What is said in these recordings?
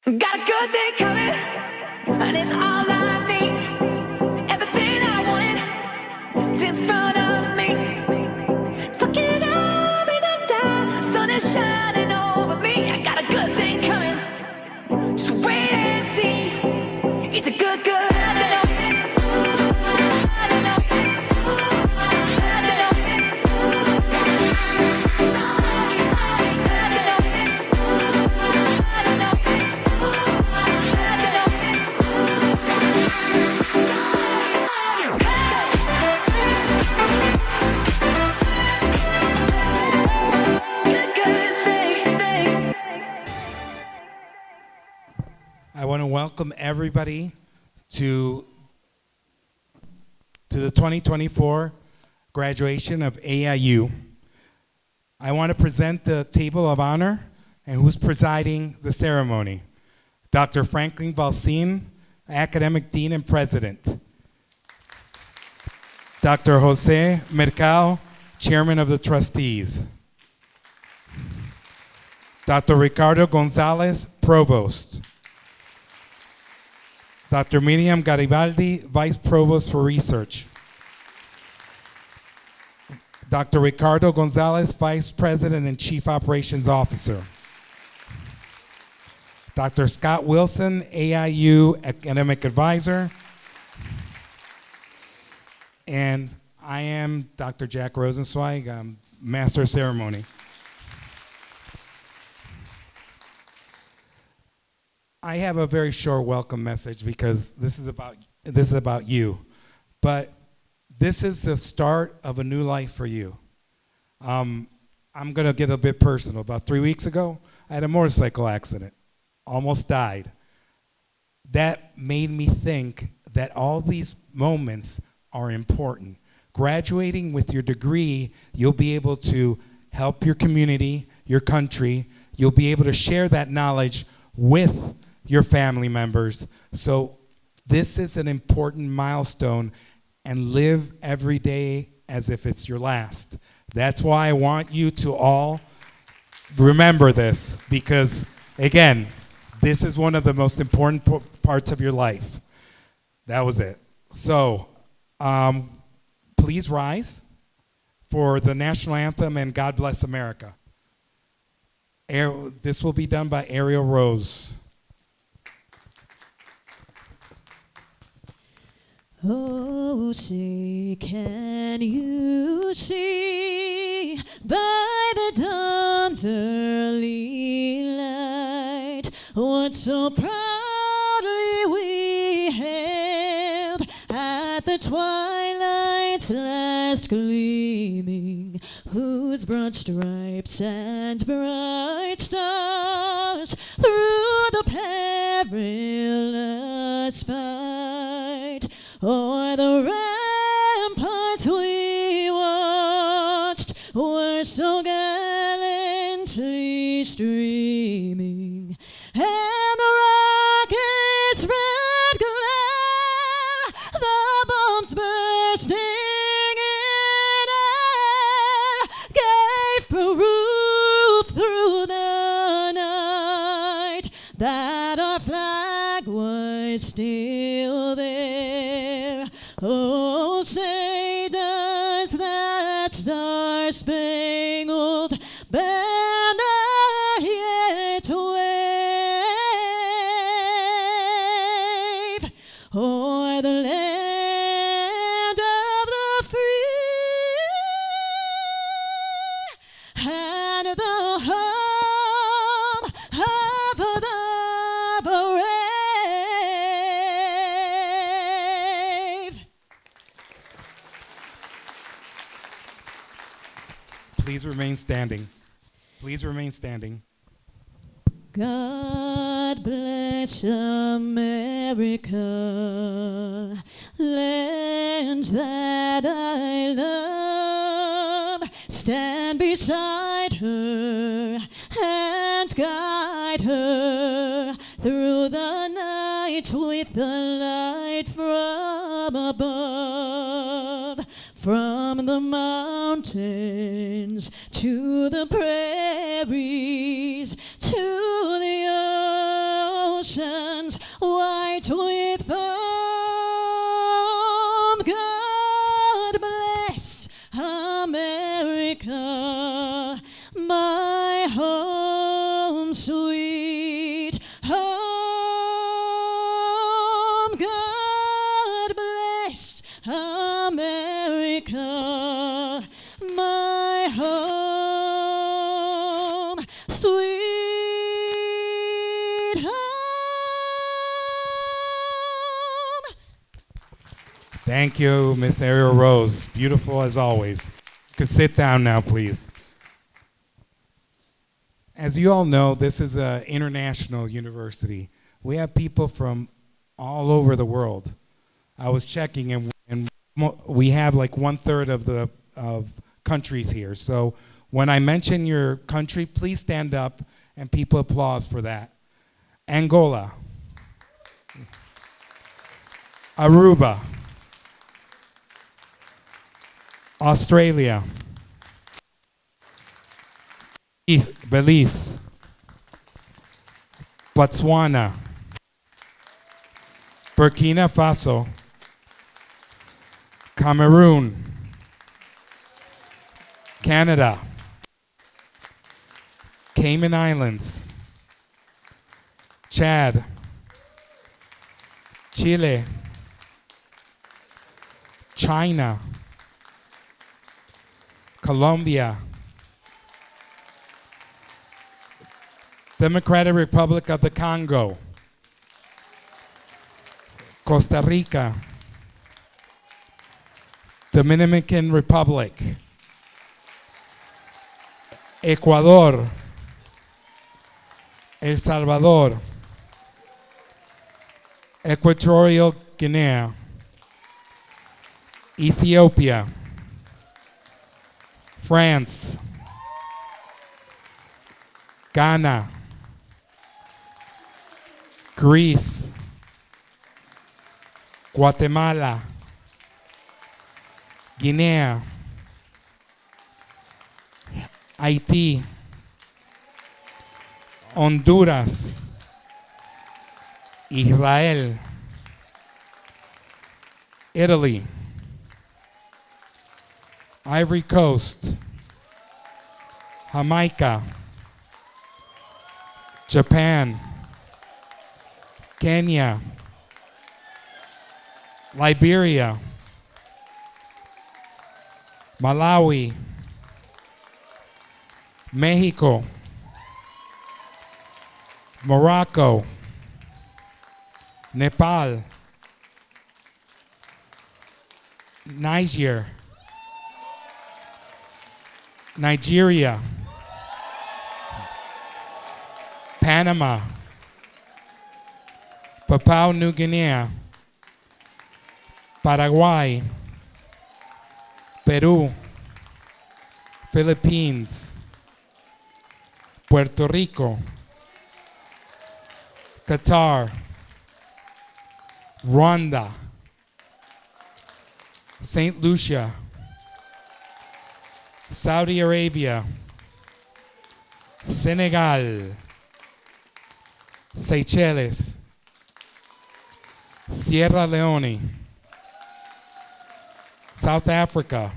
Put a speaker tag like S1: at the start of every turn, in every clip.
S1: Got a good thing coming, and it's all I need. Everything I wanted is in front of me. Stuck it up in the dark, sun is shining over me. I got a good thing coming, just wait and see. It's a good thing.
S2: I want to welcome everybody to the 2024 graduation of AIU. I want to present the table of honor and who's presiding the ceremony. Dr. Franklin Valsin, Academic Dean and President. Dr. Jose Mercado, Chairman of the Trustees. Dr. Ricardo Gonzalez, Provost. Dr. Miriam Garibaldi, Vice Provost for Research. Dr. Ricardo Gonzalez, Vice President and Chief Operations Officer. Dr. Scott Wilson, AIU Academic Advisor. And I am Dr. Jack Rosenzweig, Master of Ceremony. I have a very short welcome message because this is about you. But this is the start of a new life for you. I'm going to get a bit personal. About 3 weeks ago, I had a motorcycle accident. Almost died. That made me think that all these moments are important. Graduating with your degree, you'll be able to help your community, your country. You'll be able to share that knowledge with your family members. So this is an important milestone, and live every day as if it's your last. That's why I want you to all remember this, because again, this is one of the most important parts of your life. That was it. So please rise for the national anthem and God Bless America. This will be done by Ariel Rose.
S3: Oh, say, can you see by the dawn's early light what so proudly we hailed at the twilight's last gleaming, whose broad stripes and bright stars through the perilous fight o'er the ramparts we watched were so gallantly streaming, and the rocket's red glare, the bombs bursting in air, gave proof through the night that our flag was still there. Oh, say, does that star-spangled banner yet wave o'er the land of the free and the home of the brave?
S2: Please remain standing. Please remain standing.
S3: God bless America, land that I love. Stand beside her and guide her through the night with the light from above. From the mountains to the prairies, to the oceans white with foam. God bless America, my home sweet home. God bless America, my home sweet home.
S2: Thank you, Miss Ariel Rose. Beautiful as always. You can sit down now, please. As you all know, this is an international university. We have people from all over the world. I was checking, and we have like 1/3 of the countries here. So when I mention your country, please stand up, and people applause for that. Angola, Aruba, Australia, Belize, Botswana, Burkina Faso, Cameroon, Canada, Cayman Islands, Chad, Chile, China, Colombia, Democratic Republic of the Congo, Costa Rica, Dominican Republic, Ecuador, El Salvador, Equatorial Guinea, Ethiopia, France, Ghana, Greece, Guatemala, Guinea, Haiti, Honduras, Israel, Italy, Ivory Coast, Jamaica, Japan, Kenya, Liberia, Malawi, Mexico, Morocco, Nepal, Nigeria, Panama, Papua New Guinea, Paraguay, Peru, Philippines, Puerto Rico, Qatar, Rwanda, St. Lucia, Saudi Arabia, Senegal, Seychelles, Sierra Leone, South Africa,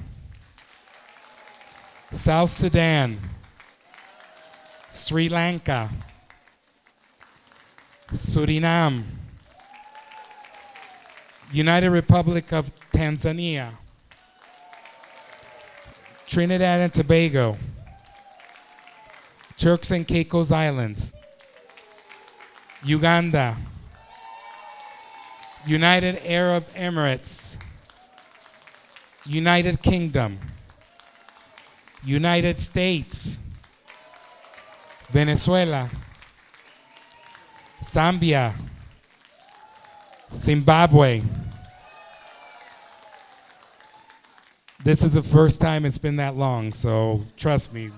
S2: South Sudan, Sri Lanka, Suriname, United Republic of Tanzania, Trinidad and Tobago, Turks and Caicos Islands, Uganda, United Arab Emirates, United Kingdom, United States, Venezuela, Zambia, Zimbabwe. This is the first time it's been that long, so trust me,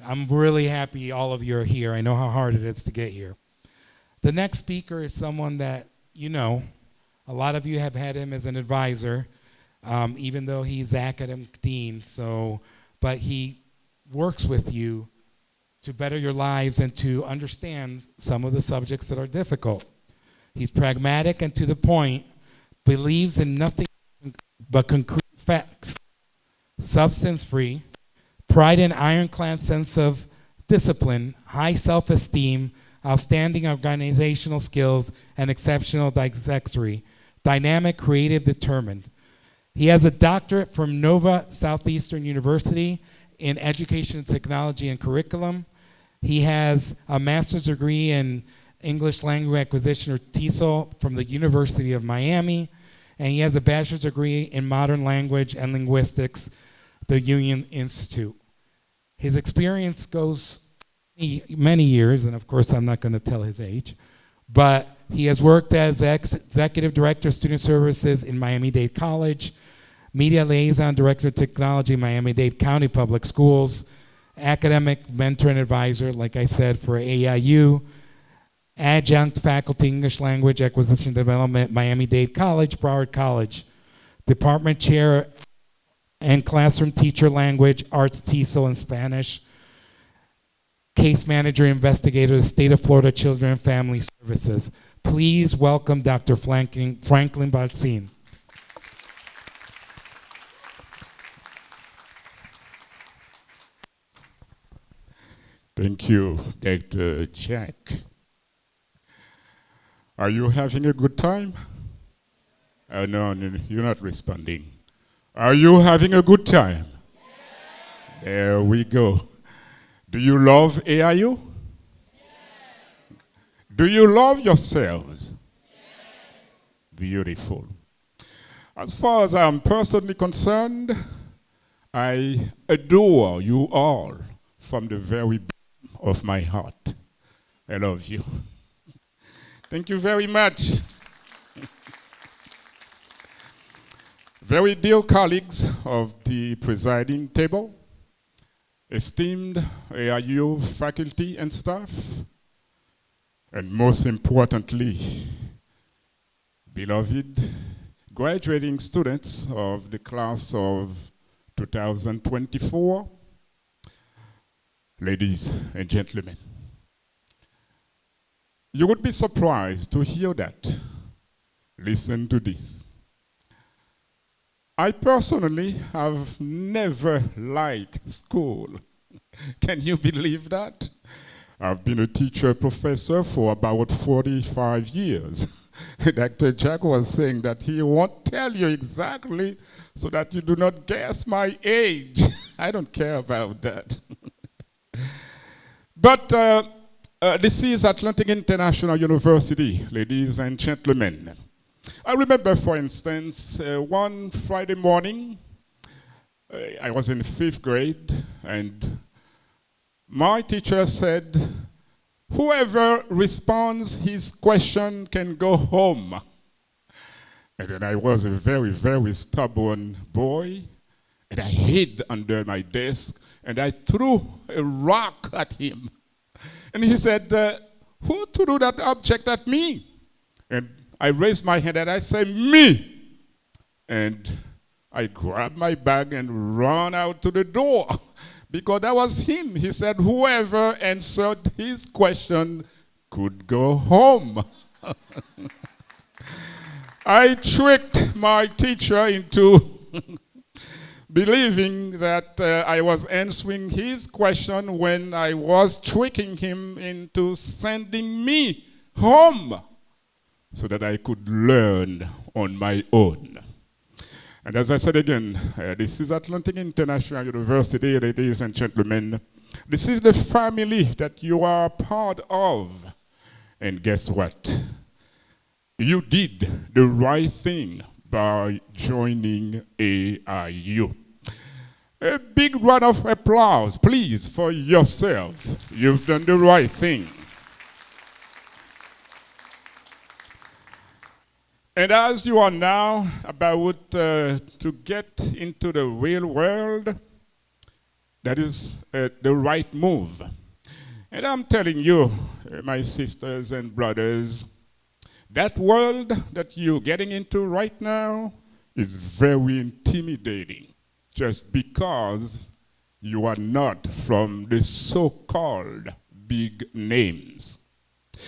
S2: I'm really happy all of you are here. I know how hard it is to get here. The next speaker is someone that you know. A lot of you have had him as an advisor, even though he's the academic dean, but he works with you to better your lives and to understand some of the subjects that are difficult. He's pragmatic and to the point, believes in nothing but concrete facts, substance-free, pride and ironclad sense of discipline, high self-esteem, outstanding organizational skills, and exceptional dexterity, dynamic, creative, determined. He has a doctorate from Nova Southeastern University in Education, Technology, and Curriculum. He has a master's degree in English Language Acquisition, or TESOL, from the University of Miami, and he has a bachelor's degree in Modern Language and Linguistics, the Union Institute. His experience goes many years, and of course I'm not going to tell his age, but he has worked as Executive Director of Student Services in Miami-Dade College, Media Liaison Director of Technology, Miami-Dade County Public Schools, Academic Mentor and Advisor, like I said, for AIU, Adjunct Faculty English Language Acquisition Development, Miami-Dade College, Broward College, Department Chair and Classroom Teacher Language, Arts, TESOL, and Spanish, Case Manager, Investigator, the State of Florida Children and Family Services. Please welcome Dr. Franklin Balsin.
S4: Thank you, Dr. Jack. Are you having a good time? No, you're not responding. Are you having a good time? Yes. There we go. Do you love AIU? Yes. Do you love yourselves? Yes. Beautiful. As far as I'm personally concerned, I adore you all from the very bottom of my heart. I love you. Thank you very much. Very dear colleagues of the presiding table, esteemed AIU faculty and staff, and most importantly, beloved graduating students of the class of 2024, ladies and gentlemen. You would be surprised to hear that. Listen to this. I personally have never liked school. Can you believe that? I've been a teacher professor for about 45 years. Dr. Jack was saying that he won't tell you exactly so that you do not guess my age. I don't care about that. But this is Atlantic International University, ladies and gentlemen. I remember, for instance, one Friday morning, I was in 5th grade, and my teacher said, whoever responds his question can go home. And then I was a very, very stubborn boy, and I hid under my desk, and I threw a rock at him. And he said, who threw that object at me? And I raised my hand and I said, me. And I grabbed my bag and ran out to the door because that was him. He said, whoever answered his question could go home. I tricked my teacher into believing that I was answering his question when I was tricking him into sending me home so that I could learn on my own. And as I said again, this is Atlantic International University, ladies and gentlemen. This is the family that you are part of. And guess what? You did the right thing by joining AIU. A big round of applause, please, for yourselves. You've done the right thing. And as you are now about to get into the real world, that is the right move. And I'm telling you, my sisters and brothers, that world that you're getting into right now is very intimidating, just because You are not from the so-called big names.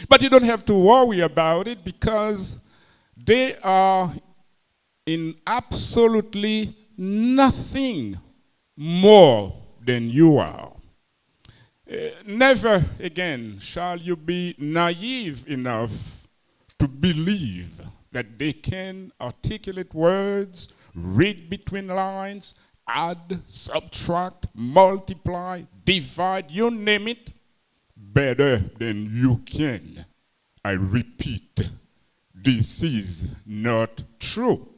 S4: But you don't have to worry about it because they are in absolutely nothing more than you are. Never again shall you be naive enough to believe that they can articulate words, read between lines, add, subtract, multiply, divide, you name it, better than you can. I repeat, this is not true.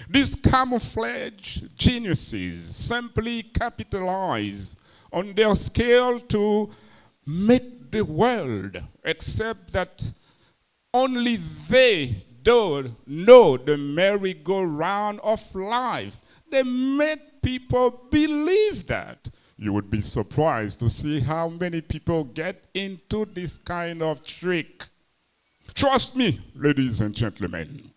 S4: These camouflage geniuses simply capitalize on their skill to make the world accept that only they don't know the merry-go-round of life. They make people believe that. You would be surprised to see how many people get into this kind of trick. Trust me, ladies and gentlemen.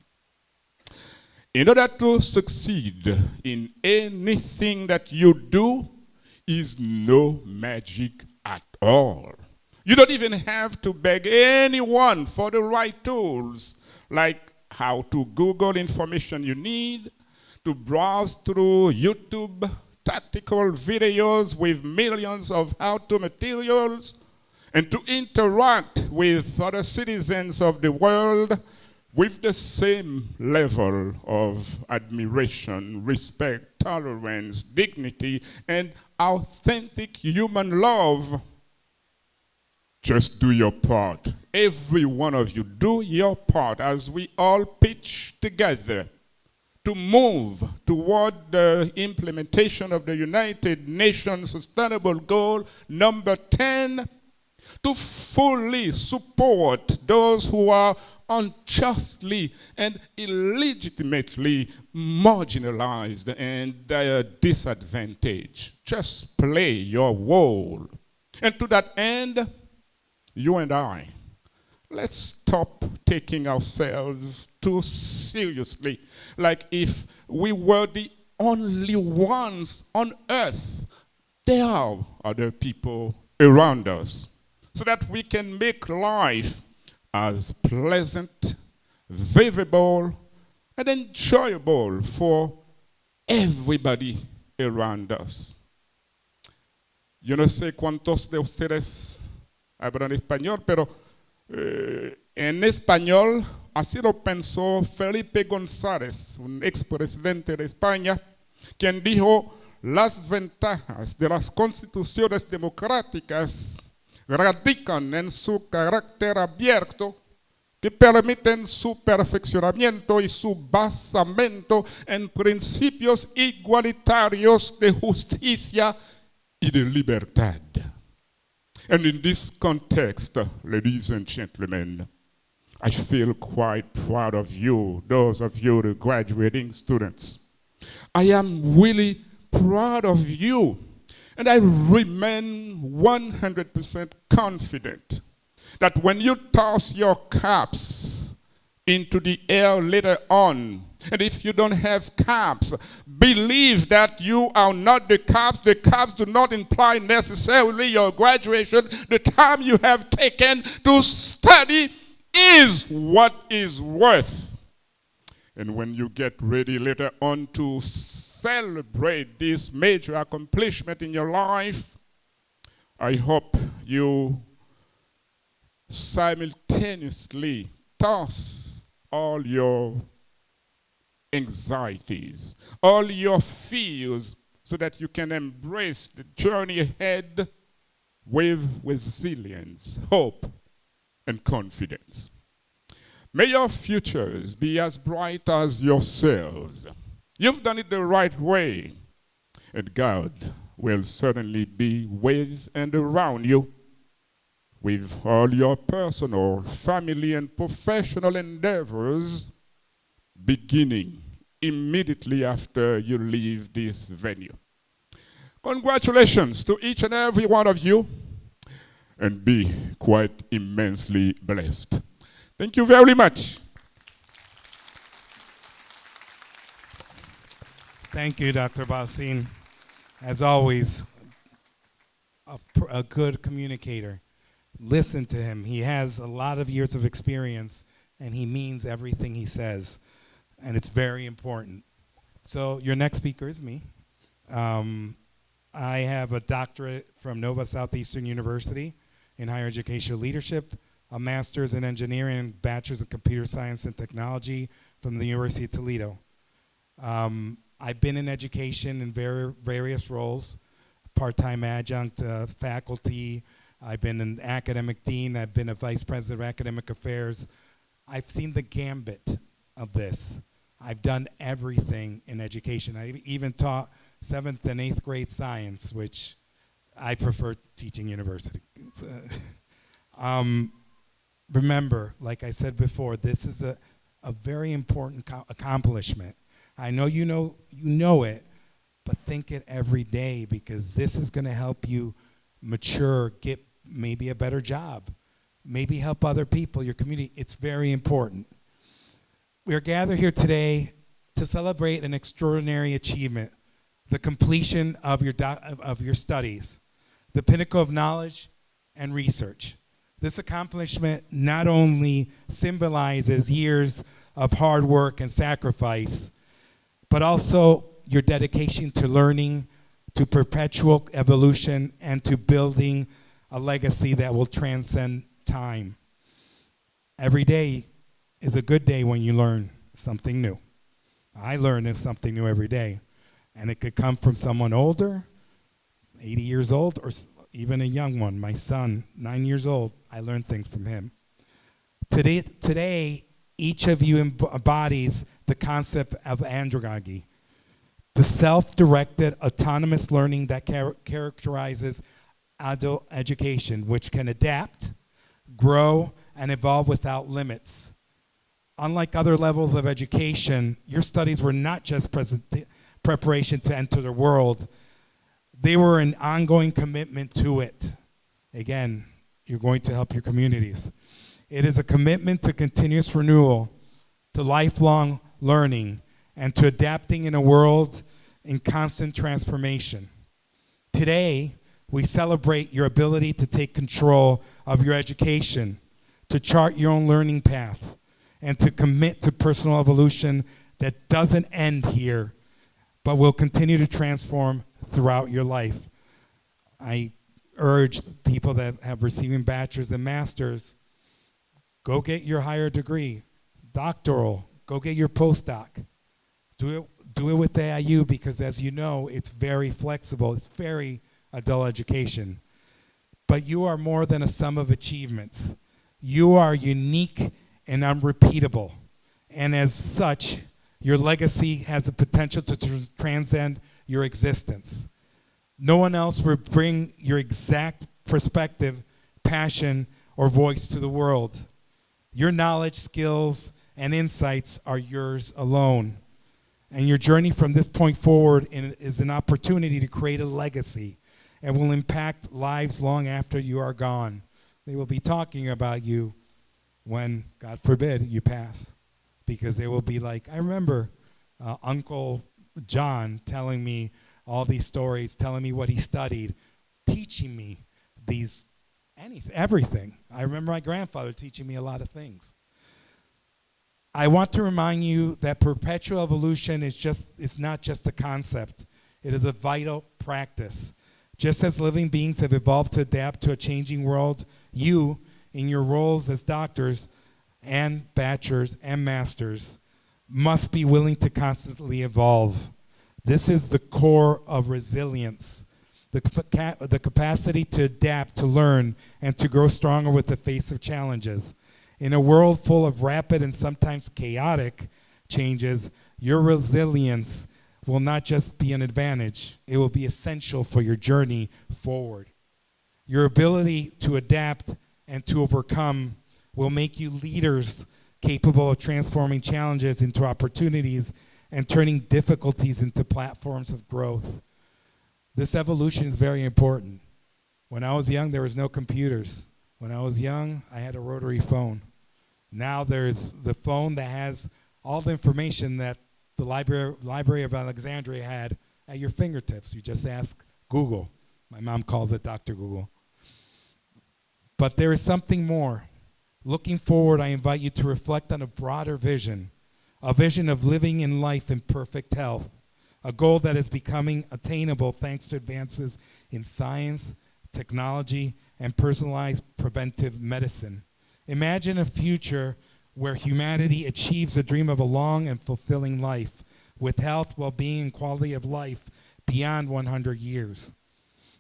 S4: In order to succeed in anything that you do, is no magic at all. You don't even have to beg anyone for the right tools, like how to Google information you need, to browse through YouTube tactical videos with millions of how-to materials, and to interact with other citizens of the world with the same level of admiration, respect, tolerance, dignity, and authentic human love. Just do your part. Every one of you, do your part as we all pitch together to move toward the implementation of the United Nations Sustainable Goal number 10, to fully support those who are unjustly and illegitimately marginalized and disadvantaged. Just play your role. And to that end, you and I, let's stop taking ourselves too seriously, like if we were the only ones on earth. There are other people around us, so that we can make life as pleasant, vivible, and enjoyable for everybody around us. Yo no sé cuántos de ustedes hablan español, pero en español así lo pensó Felipe González, un expresidente de España, quien dijo: las ventajas de las constituciones democráticas radican en su carácter abierto, que permiten su perfeccionamiento y su basamento en principios igualitarios de justicia y de libertad. And in this context, ladies and gentlemen, I feel quite proud of you, those of you, the graduating students. I am really proud of you. And I remain 100% confident that when you toss your caps into the air later on, and if you don't have caps, believe that you are not the caps. The caps do not imply necessarily your graduation. The time you have taken to study is what is worth. And when you get ready later on to celebrate this major accomplishment in your life, I hope you simultaneously toss all your anxieties, all your fears, so that you can embrace the journey ahead with resilience, hope, and confidence. May your futures be as bright as yourselves. You've done it the right way, and God will certainly be with and around you with all your personal, family, and professional endeavors, beginning immediately after you leave this venue. Congratulations to each and every one of you, and be quite immensely blessed. Thank you very much.
S2: Thank you, Dr. Basin. As always, a good communicator. Listen to him. He has a lot of years of experience, and he means everything he says, and it's very important. So your next speaker is me. I have a doctorate from Nova Southeastern University in higher educational leadership, a master's in engineering, and bachelor's in computer science and technology from the University of Toledo. I've been in education in various roles, part-time adjunct, faculty. I've been an academic dean. I've been a vice president of academic affairs. I've seen the gambit of this. I've done everything in education. I even taught 7th and 8th grade science, which I prefer teaching university. Remember, like I said before, this is a very important accomplishment. I know you know it, but think it every day, because this is going to help you mature, get maybe a better job, maybe help other people, your community. It's very important. We are gathered here today to celebrate an extraordinary achievement, the completion of your studies, the pinnacle of knowledge and research. This accomplishment not only symbolizes years of hard work and sacrifice, but also your dedication to learning, to perpetual evolution, and to building a legacy that will transcend time. Every day is a good day when you learn something new. I learn something new every day, and it could come from someone older, 80 years old, or even a young one. My son, 9 years old, I learned things from him. Today, each of you embodies the concept of andragogy, the self-directed autonomous learning that characterizes adult education, which can adapt, grow, and evolve without limits. Unlike other levels of education, your studies were not just preparation to enter the world. They were an ongoing commitment to it. Again, you're going to help your communities. It is a commitment to continuous renewal, to lifelong learning, and to adapting in a world in constant transformation. Today, we celebrate your ability to take control of your education, to chart your own learning path, and to commit to personal evolution that doesn't end here, but will continue to transform throughout your life. I urge people that have receiving bachelor's and master's, go get your higher degree, doctoral, go get your postdoc. Do it with AIU, because as you know, it's very flexible. It's very adult education. But you are more than a sum of achievements. You are unique and unrepeatable. And as such, your legacy has the potential to transcend your existence. No one else will bring your exact perspective, passion, or voice to the world. Your knowledge, skills, and insights are yours alone. And your journey from this point forward is an opportunity to create a legacy and will impact lives long after you are gone. They will be talking about you when, God forbid, you pass. Because they will be like, I remember Uncle John telling me all these stories, telling me what he studied, teaching me everything. I remember my grandfather teaching me a lot of things. I want to remind you that perpetual evolution is not just a concept. It is a vital practice. Just as living beings have evolved to adapt to a changing world, you, in your roles as doctors and bachelors and masters, must be willing to constantly evolve. This is the core of resilience, the capacity to adapt, to learn, and to grow stronger with the face of challenges. In a world full of rapid and sometimes chaotic changes, your resilience will not just be an advantage, it will be essential for your journey forward. Your ability to adapt and to overcome will make you leaders capable of transforming challenges into opportunities and turning difficulties into platforms of growth. This evolution is very important. When I was young, there was no computers. When I was young, I had a rotary phone. Now there's the phone that has all the information that the Library of Alexandria had at your fingertips. You just ask Google. My mom calls it Dr. Google. But there is something more. Looking forward, I invite you to reflect on a broader vision, a vision of living in life in perfect health, a goal that is becoming attainable thanks to advances in science, technology, and personalized preventive medicine. Imagine a future where humanity achieves the dream of a long and fulfilling life with health, well-being, and quality of life beyond 100 years.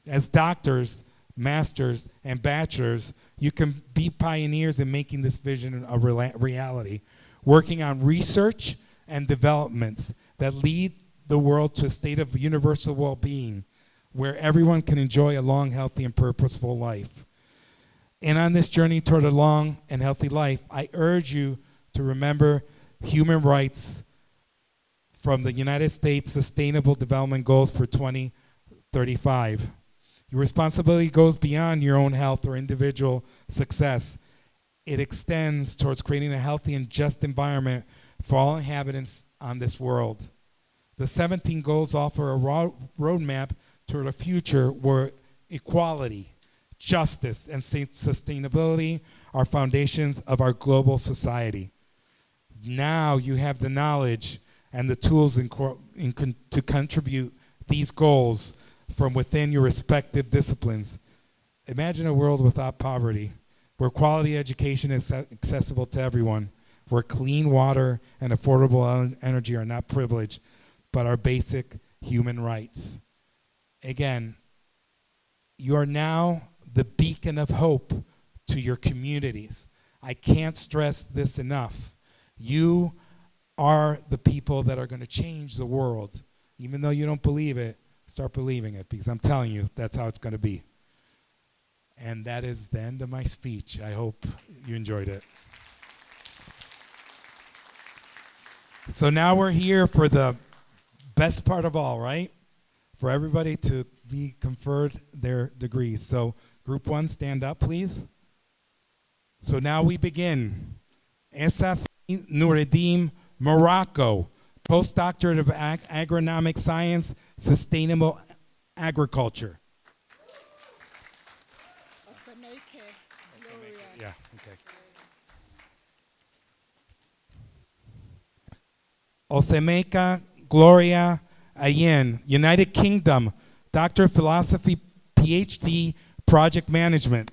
S2: As doctors, masters, and bachelors, you can be pioneers in making this vision a reality, working on research and developments that lead the world to a state of universal well-being where everyone can enjoy a long, healthy, and purposeful life. And on this journey toward a long and healthy life, I urge you to remember human rights from the United States Sustainable Development Goals for 2035. Your responsibility goes beyond your own health or individual success. It extends towards creating a healthy and just environment for all inhabitants on this world. The 17 goals offer a roadmap toward a future where equality, justice, and sustainability are foundations of our global society. Now you have the knowledge and the tools to contribute these goals from within your respective disciplines. Imagine a world without poverty, where quality education is accessible to everyone, where clean water and affordable energy are not privilege, but are basic human rights. Again, you are now the beacon of hope to your communities. I can't stress this enough. You are the people that are going to change the world. Even though you don't believe it, start believing it, because I'm telling you, that's how it's going to be. And that is the end of my speech. I hope you enjoyed it. So now we're here for the best part of all, right? For everybody to be conferred their degrees. So group one, stand up, please. So now we begin. Esaf Nureddin, Morocco, postdoctorate of agronomic science, sustainable agriculture. Yeah, okay. Osemeka Gloria Ayen, United Kingdom, Doctor of Philosophy, PhD, Project Management.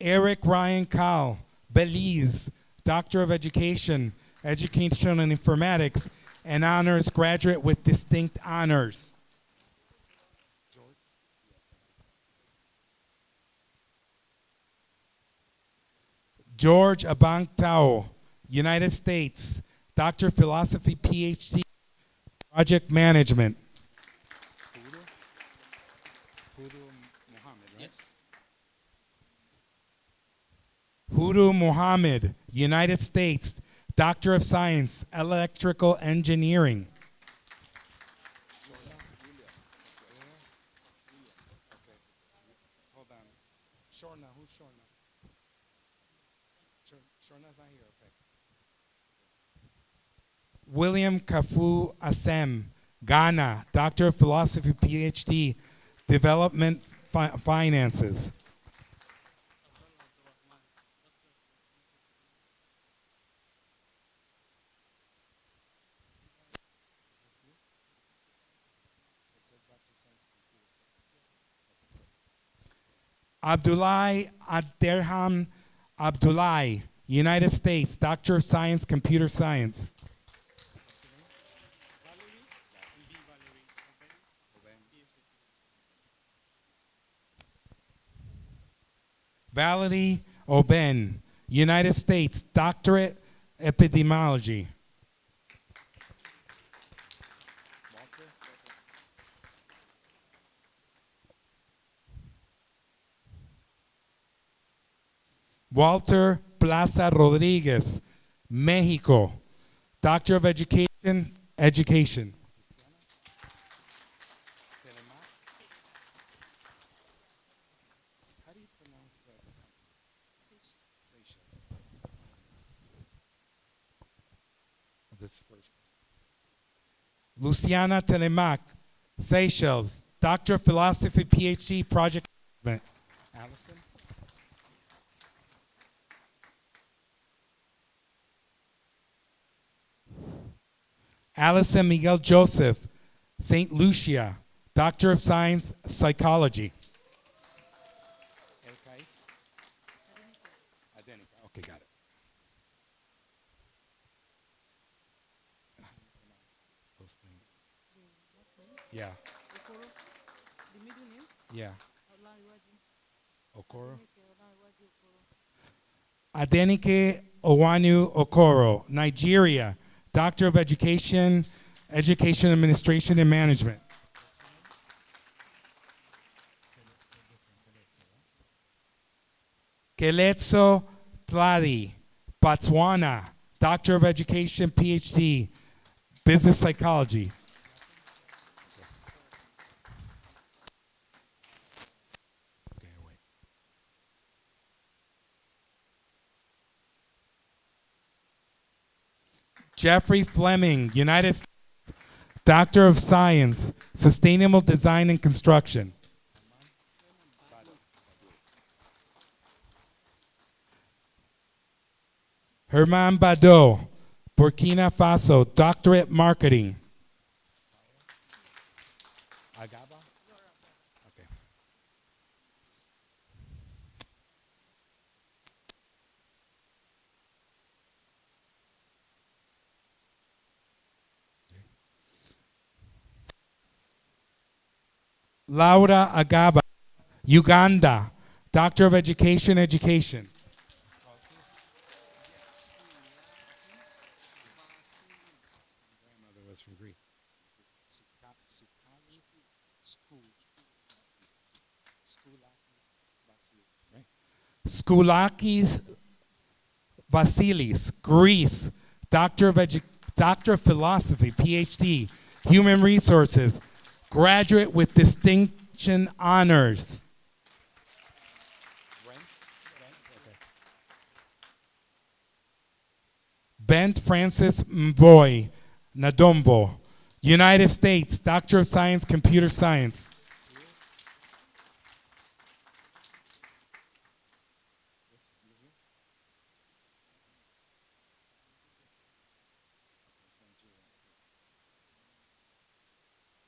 S2: Eric Ryan Cowell, Belize, Doctor of Education, Education in Informatics, and honors graduate with distinct honors. George Abangtao, United States, Doctor of Philosophy, PhD, Project Management. Hudu Muhammad, United States, Doctor of Science, Electrical Engineering. Hold on. Shorna, who's Shorna? Shorna's not here, okay. William Kafu Asem, Ghana, Doctor of Philosophy, PhD, Development Finances. Abdullah Abderham Abdullah, United States, Doctor of Science, Computer Science. Valerie Oben, United States, Doctorate, Epidemiology. Walter Plaza Rodriguez, Mexico, Doctor of Education, Education. this first. Luciana Telemac, Seychelles, Doctor of Philosophy, PhD, Project Management. Allison? Allison Miguel Joseph, St. Lucia, Doctor of Science, Psychology. Okay, got it. Yeah. Yeah. Okoro. Adenike Owanu Okoro, Nigeria, Doctor of Education, Education Administration and Management. Keletso Tladi, Botswana, Doctor of Education, PhD, Business Psychology. Okay, wait. Jeffrey Fleming, United States, Doctor of Science, Sustainable Design and Construction. Herman Bado, Burkina Faso, Doctorate Marketing. Agaba? Okay. Laura Agaba, Uganda, Doctor of Education, Education. Grandmother was from Greece. Skoulakis Vasilis, Greece, Doctor of Philosophy, PhD, Human Resources, Graduate with Distinction Honors. Bent Francis Mboy, Nadombo, United States, Doctor of Science, Computer Science.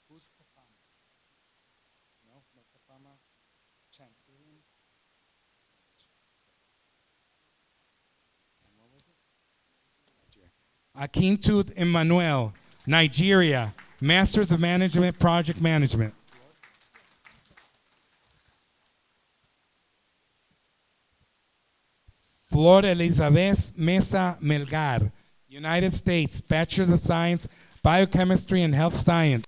S2: Who's Kafama? No Kafama. Chancellor. And what was it? Akintud Emmanuel, Nigeria, Masters of Management, Project Management. Flor Elizabeth Mesa Melgar, United States, Bachelor of Science, Biochemistry and Health Science.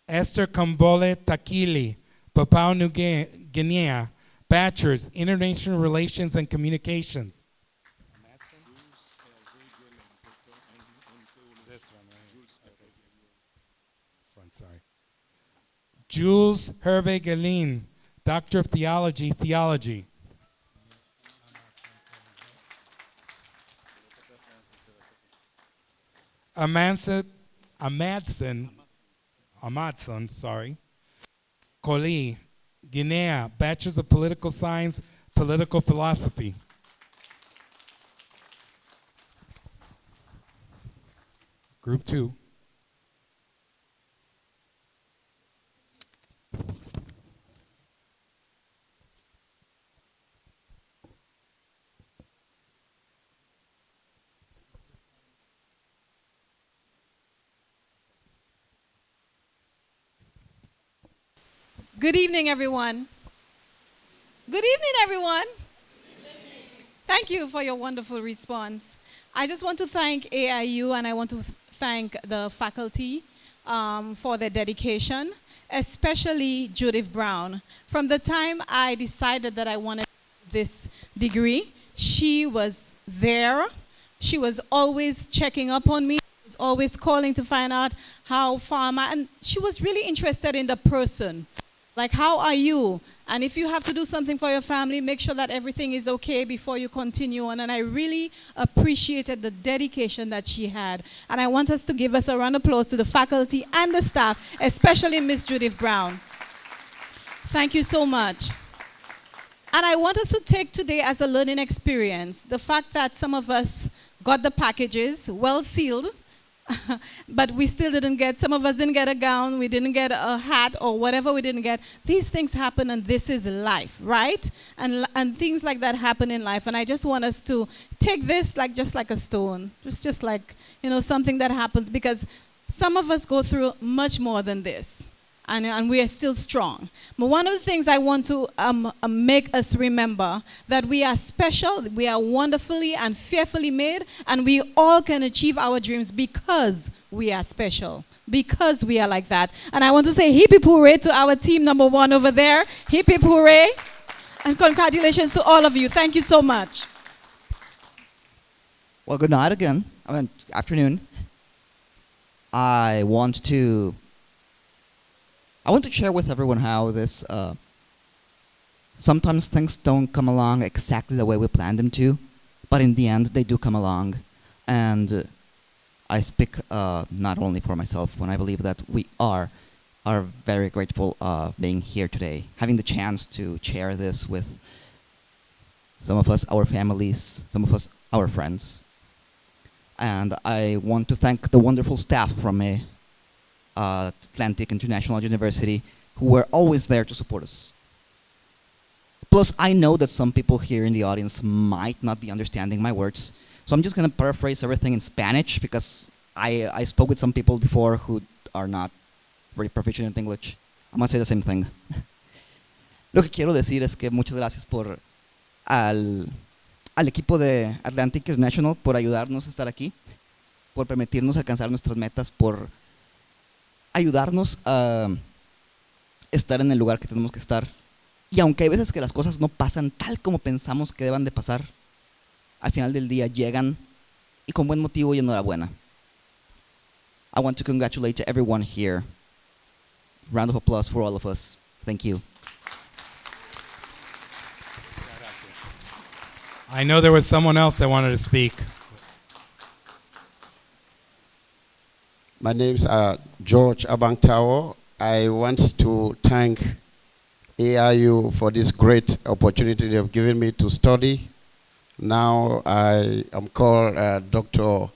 S2: Esther Kambole Takili, Papua New Guinea, Bachelor's, International Relations and Communications. This one, right? Front, sorry. Jules Hervé Galin, Doctor of Theology, Theology. Amadson, sorry. Koli, Guinea, Bachelor's of Political Science, Political Philosophy. Group 2.
S3: Good evening, everyone. Good evening, everyone. Thank you for your wonderful response. I just want to thank AIU and I want to thank the faculty for their dedication, especially Judith Brown. From the time I decided that I wanted this degree, she was there. She was always checking up on me. She was always calling to find out how far am I. And she was really interested in the person Like, how are you? And if you have to do something for your family, make sure that everything is okay before you continue on. And I really appreciated the dedication that she had. And I want us to give us a round of applause to the faculty and the staff, especially Miss Judith Brown. Thank you so much. And I want us to take today as a learning experience the fact that some of us got the packages well sealed, but we still didn't get, some of us didn't get a gown, we didn't get a hat or whatever we didn't get. These things happen and this is life, right? And things like that happen in life. And I just want us to take this like just like a stone. Just like, something that happens, because some of us go through much more than this. And we are still strong. But one of the things I want to make us remember, that we are special, we are wonderfully and fearfully made, and we all can achieve our dreams because we are special, because we are like that. And I want to say hip hip hooray to our team number 1 over there. Hip hip hooray. And congratulations to all of you. Thank you so much.
S5: Well, good night again. Afternoon. I want to share with everyone how this, sometimes things don't come along exactly the way we planned them to, but in the end, they do come along. And I speak not only for myself when I believe that we are very grateful being here today, having the chance to share this with some of us, our families, some of us, our friends. And I want to thank the wonderful staff from Atlantic International University, who were always there to support us. Plus, I know that some people here in the audience might not be understanding my words, so I'm just going to paraphrase everything in Spanish, because I spoke with some people before who are not very proficient in English. I'm going to say the same thing. Lo que quiero decir es que muchas gracias al equipo de Atlantic International por ayudarnos a estar aquí, por permitirnos alcanzar nuestras metas, por ayudarnos a estar en el lugar que tenemos que estar. Y aunque hay veces que las cosas no pasan tal como pensamos que deban de pasar, al final del día llegan, y con buen motivo y enhorabuena. I want to congratulate everyone here. Round of applause for all of us. Thank you.
S2: I know there was someone else that wanted to speak.
S6: My name is George Abangtawo. I want to thank AIU for this great opportunity they have given me to study. Now I am called Dr.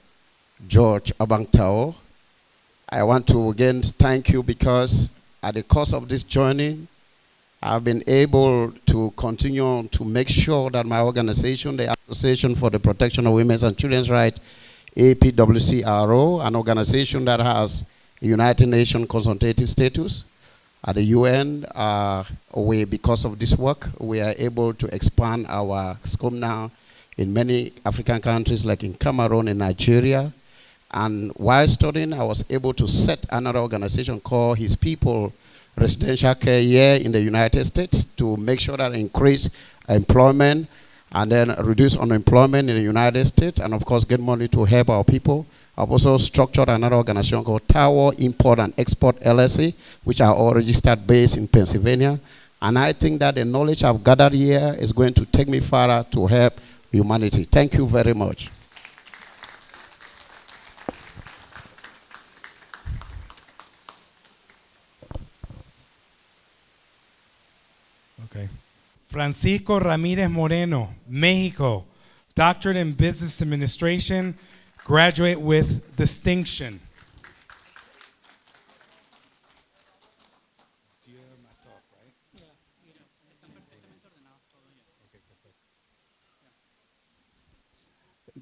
S6: George Abangtawo. I want to again thank you, because at the course of this journey, I've been able to continue to make sure that my organization, the Association for the Protection of Women's and Children's Rights, APWCRO, an organization that has a United Nations consultative status at the UN, because of this work, we are able to expand our scope now in many African countries, like in Cameroon and Nigeria. And while studying, I was able to set another organization called His People Residential Care here in the United States, to make sure that increase employment and then reduce unemployment in the United States, and of course get money to help our people. I've also structured another organization called Tower Import and Export LLC, which are all registered based in Pennsylvania. And I think that the knowledge I've gathered here is going to take me further to help humanity. Thank you very much.
S2: Okay. Francisco Ramirez Moreno, Mexico, Doctorate in Business Administration, graduate with distinction.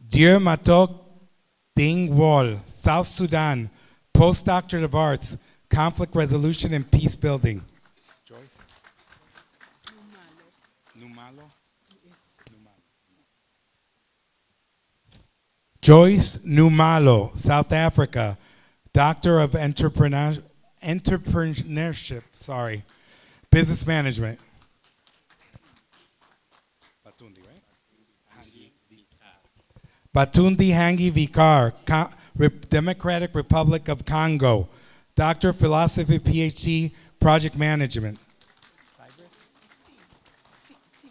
S2: Dieu Matok Ding Wol, South Sudan, Postdoctorate of Arts, Conflict Resolution and Peace Building. Joyce? Numalo? Yes. Joyce Numalo, South Africa, Doctor of Entrepreneurship, Business Management. Batundi Hangi Vikar, Democratic Republic of Congo, Doctor of Philosophy, PhD, Project Management.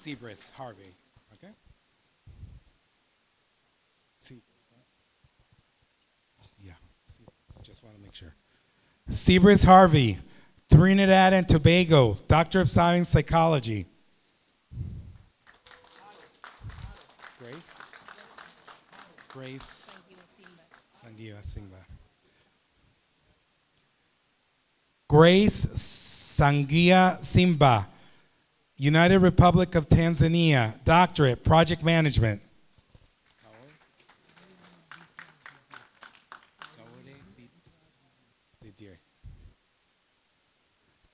S2: Sebris Harvey. Okay. Yeah. Just want to make sure. Sebris Harvey, Trinidad and Tobago, Doctor of Science Psychology. Grace Sangia Simba. Grace Sangia Simba, United Republic of Tanzania, Doctorate, Project Management.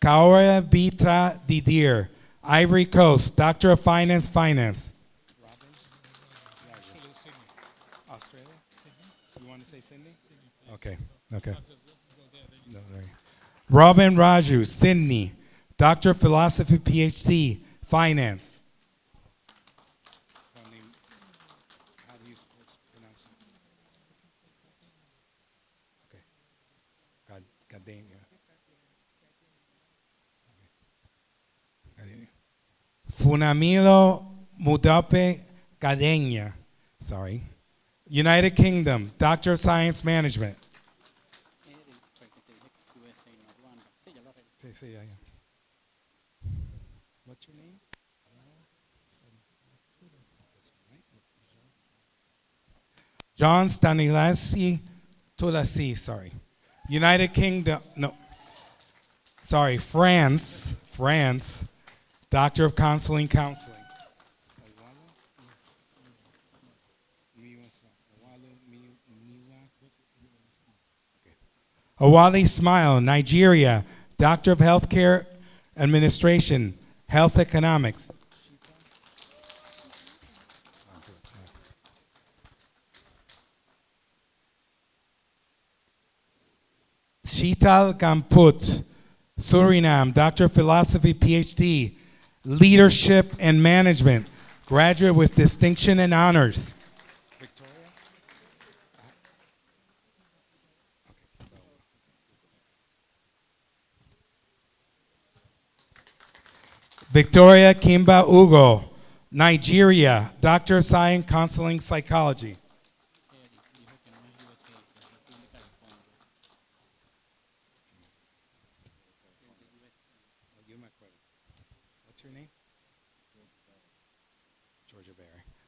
S2: Kaora Bitra Didier, Ivory Coast, Doctor of Finance, Finance. Australia? You want to say Sydney? Okay, okay. No, there you go. Robin Raju, Sydney, Doctor of Philosophy, PhD, Finance. How do you pronounce it? Okay. Gadenia. Funamilo Mudape Gadenia. Sorry. United Kingdom, Doctor of Science Management. What's your name? John Stanislavski Tulasi, sorry. United Kingdom, no. Sorry, France, Doctor of Counseling. Awali Smile, Nigeria, Doctor of Healthcare Administration, Health Economics. Shital Kamput, Suriname, Doctor of Philosophy, PhD, Leadership and Management, graduate with distinction and honors. Victoria Kimba Ugo, Nigeria, Doctor of Science, Counseling, Psychology. What's your name?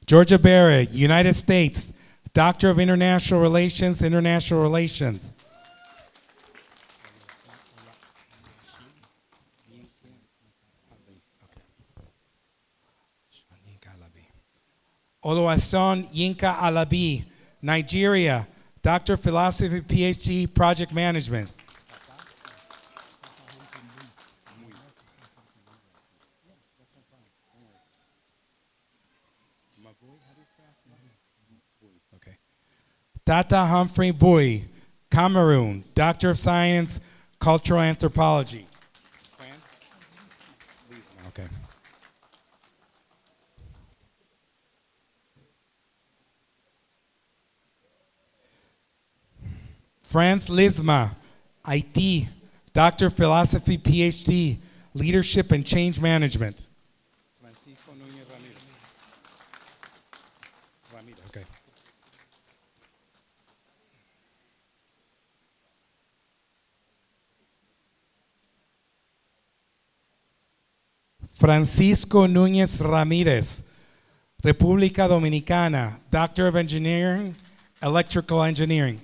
S2: Georgia Berry, United States, Doctor of International Relations. Oluwaseun Yinka Alabi, Nigeria, Doctor of Philosophy, PhD, Project Management. Okay. Tata Humphrey Bui, Cameroon, Doctor of Science, Cultural Anthropology. Okay. France Lisma, IT, Doctor of Philosophy, PhD, Leadership and Change Management. Francisco Núñez Ramírez. Okay. Francisco Núñez Ramírez, República Dominicana, Doctor of Engineering, Electrical Engineering.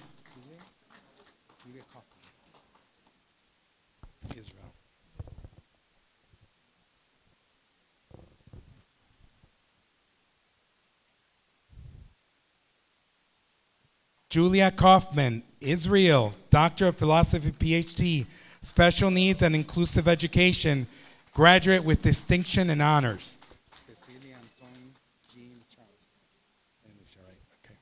S2: Julia Kaufman, Israel, Doctor of Philosophy, PhD, Special Needs and Inclusive Education, graduate with distinction and honors. Cecilia Anton Jean Charles. Okay.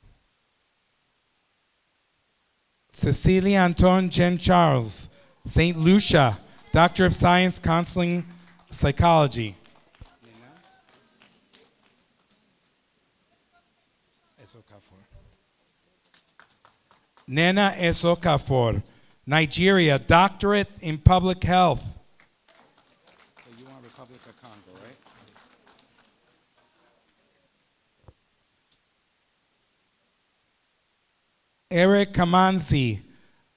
S2: Cecilia Anton Jean Charles, St. Lucia, Doctor of Science, Counseling, Psychology. Nena Esokafor, Nigeria, Doctorate in Public Health. So you want Republic of Congo, right? Eric Kamanzi,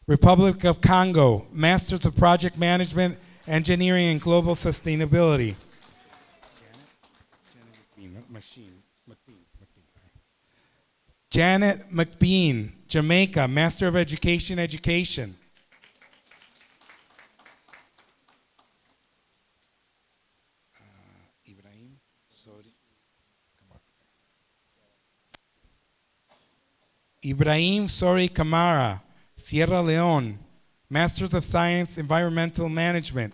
S2: Republic of Congo, Masters of Project Management, Engineering, and Global Sustainability. Janet McBean, Jamaica, Master of Education, Education. Ibrahim Sori Kamara, Sierra Leone, Masters of Science, Environmental Management.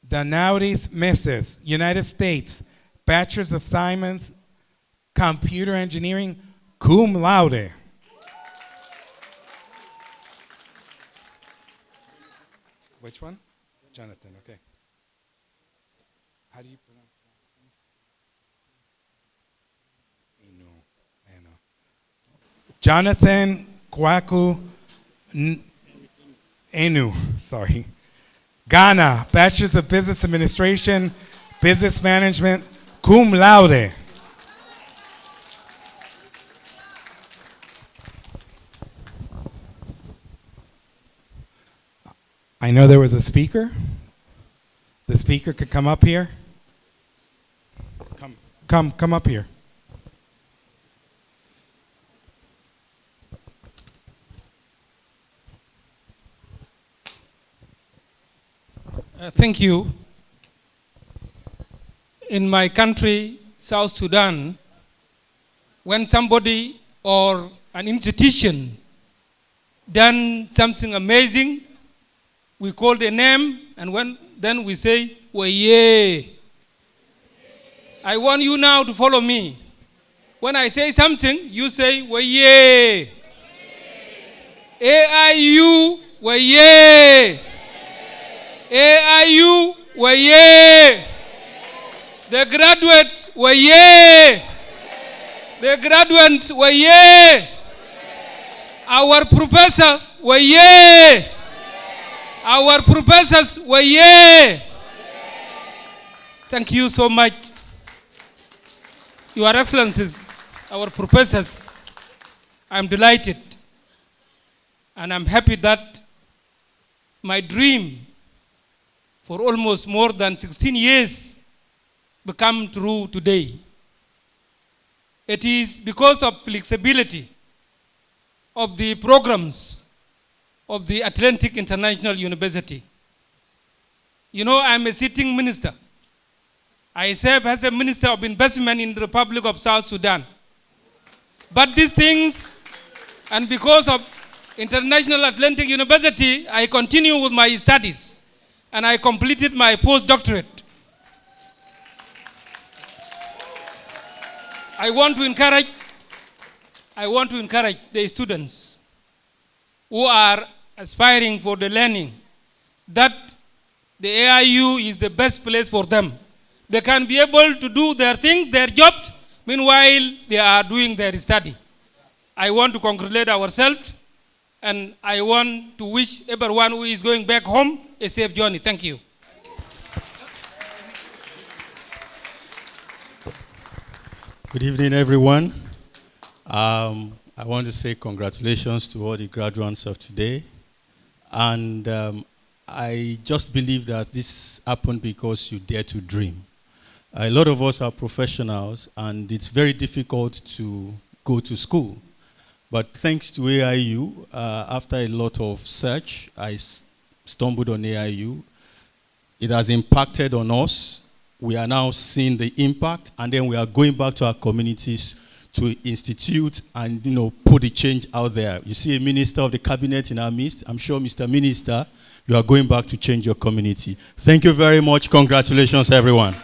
S2: Danauris Mrs., United States, Bachelor's of Science, Computer Engineering, cum laude. Which one? Jonathan, okay. How do you pronounce that? Eno. Jonathan Kwaku Enu, sorry. Ghana, Bachelor's of Business Administration, Business Management, cum laude. I know there was a speaker. The speaker could come up here. Come up here.
S7: Thank you. In my country, South Sudan, when somebody or an institution done something amazing, we call the name, and then we say, Waye. I want you now to follow me. When I say something, you say, Waye. AIU, Waye. AIU, Waye. The graduates, Waye. The graduates, Waye. Our professors, Waye. Our professors, Waye. Thank you so much. Your Excellencies, our professors, I'm delighted and I'm happy that my dream for almost more than 16 years become true today. It is because of flexibility of the programs of the Atlantic International University. You know, I'm a sitting minister. I serve as a Minister of Investment in the Republic of South Sudan. But these things, and because of International Atlantic University, I continue with my studies, and I completed my postdoctorate. I want to encourage the students who are aspiring for the learning that the AIU is the best place for them. They can be able to do their things, their jobs, meanwhile they are doing their study. I want to congratulate ourselves, and I want to wish everyone who is going back home a safe journey. Thank you.
S8: Good evening, everyone. I want to say congratulations to all the graduates of today. And I just believe that this happened because you dare to dream. A lot of us are professionals, and it's very difficult to go to school. But thanks to AIU, after a lot of search, I stumbled on AIU. It has impacted on us. We are now seeing the impact, and then we are going back to our communities to institute and put the change out there. You see a minister of the cabinet in our midst. I'm sure, Mr. Minister, you are going back to change your community. Thank you very much. Congratulations, everyone.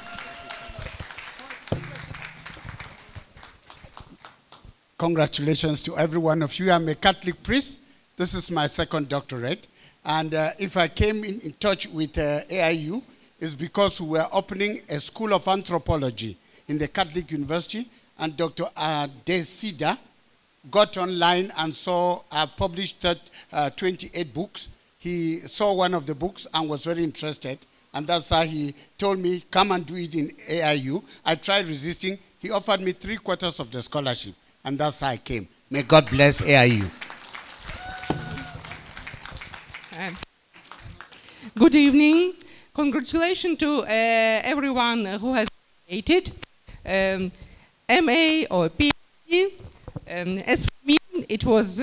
S9: Congratulations to every one of you. I'm a Catholic priest. This is my second doctorate. And if I came in touch with AIU, it's because we were opening a school of anthropology in the Catholic University, and Dr. Desida got online and saw I published 28 books. He saw one of the books and was very interested, And that's how he told me, come and do it in AIU. I tried resisting. He offered me 3/4 of the scholarship. And that's how I came. May God bless AIU.
S10: Good evening. Congratulations to everyone who has graduated, MA or PhD. As for me, it was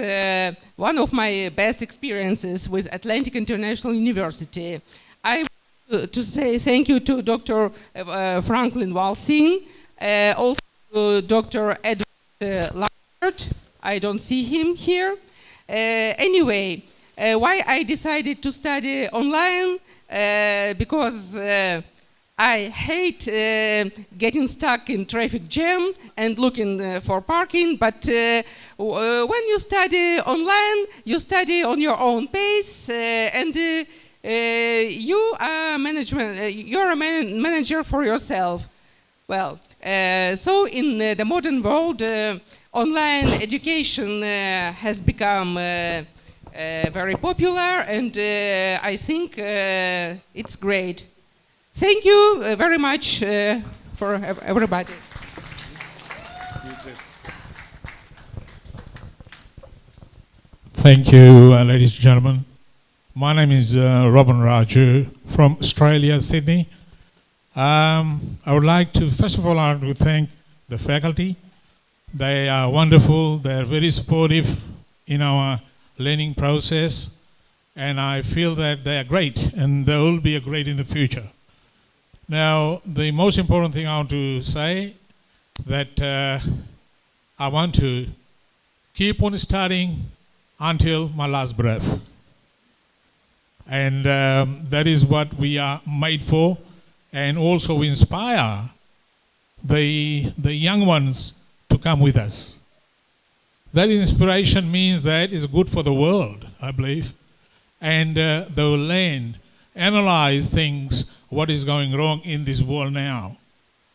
S10: one of my best experiences with Atlantic International University. I want to say thank you to Dr. Franklin Walsing, also to Dr. Edward Lambert. I don't see him here. Anyway, why I decided to study online? Because I hate getting stuck in traffic jam and looking for parking, but when you study online, you study on your own pace, and you're a manager for yourself. Well, so in the modern world, online education has become very popular, and I think it's great. Thank you very much for everybody.
S11: Thank you, ladies and gentlemen. My name is Robin Raju from Australia, Sydney. I would like to, first of all, I want to thank the faculty. They are wonderful. They are very supportive in our learning process, and I feel that they are great, and they will be great in the future. Now, the most important thing I want to say that I want to keep on studying until my last breath. And that is what we are made for, and also inspire the young ones to come with us. That inspiration means that it's good for the world, I believe. And they will learn, analyze things, what is going wrong in this world now.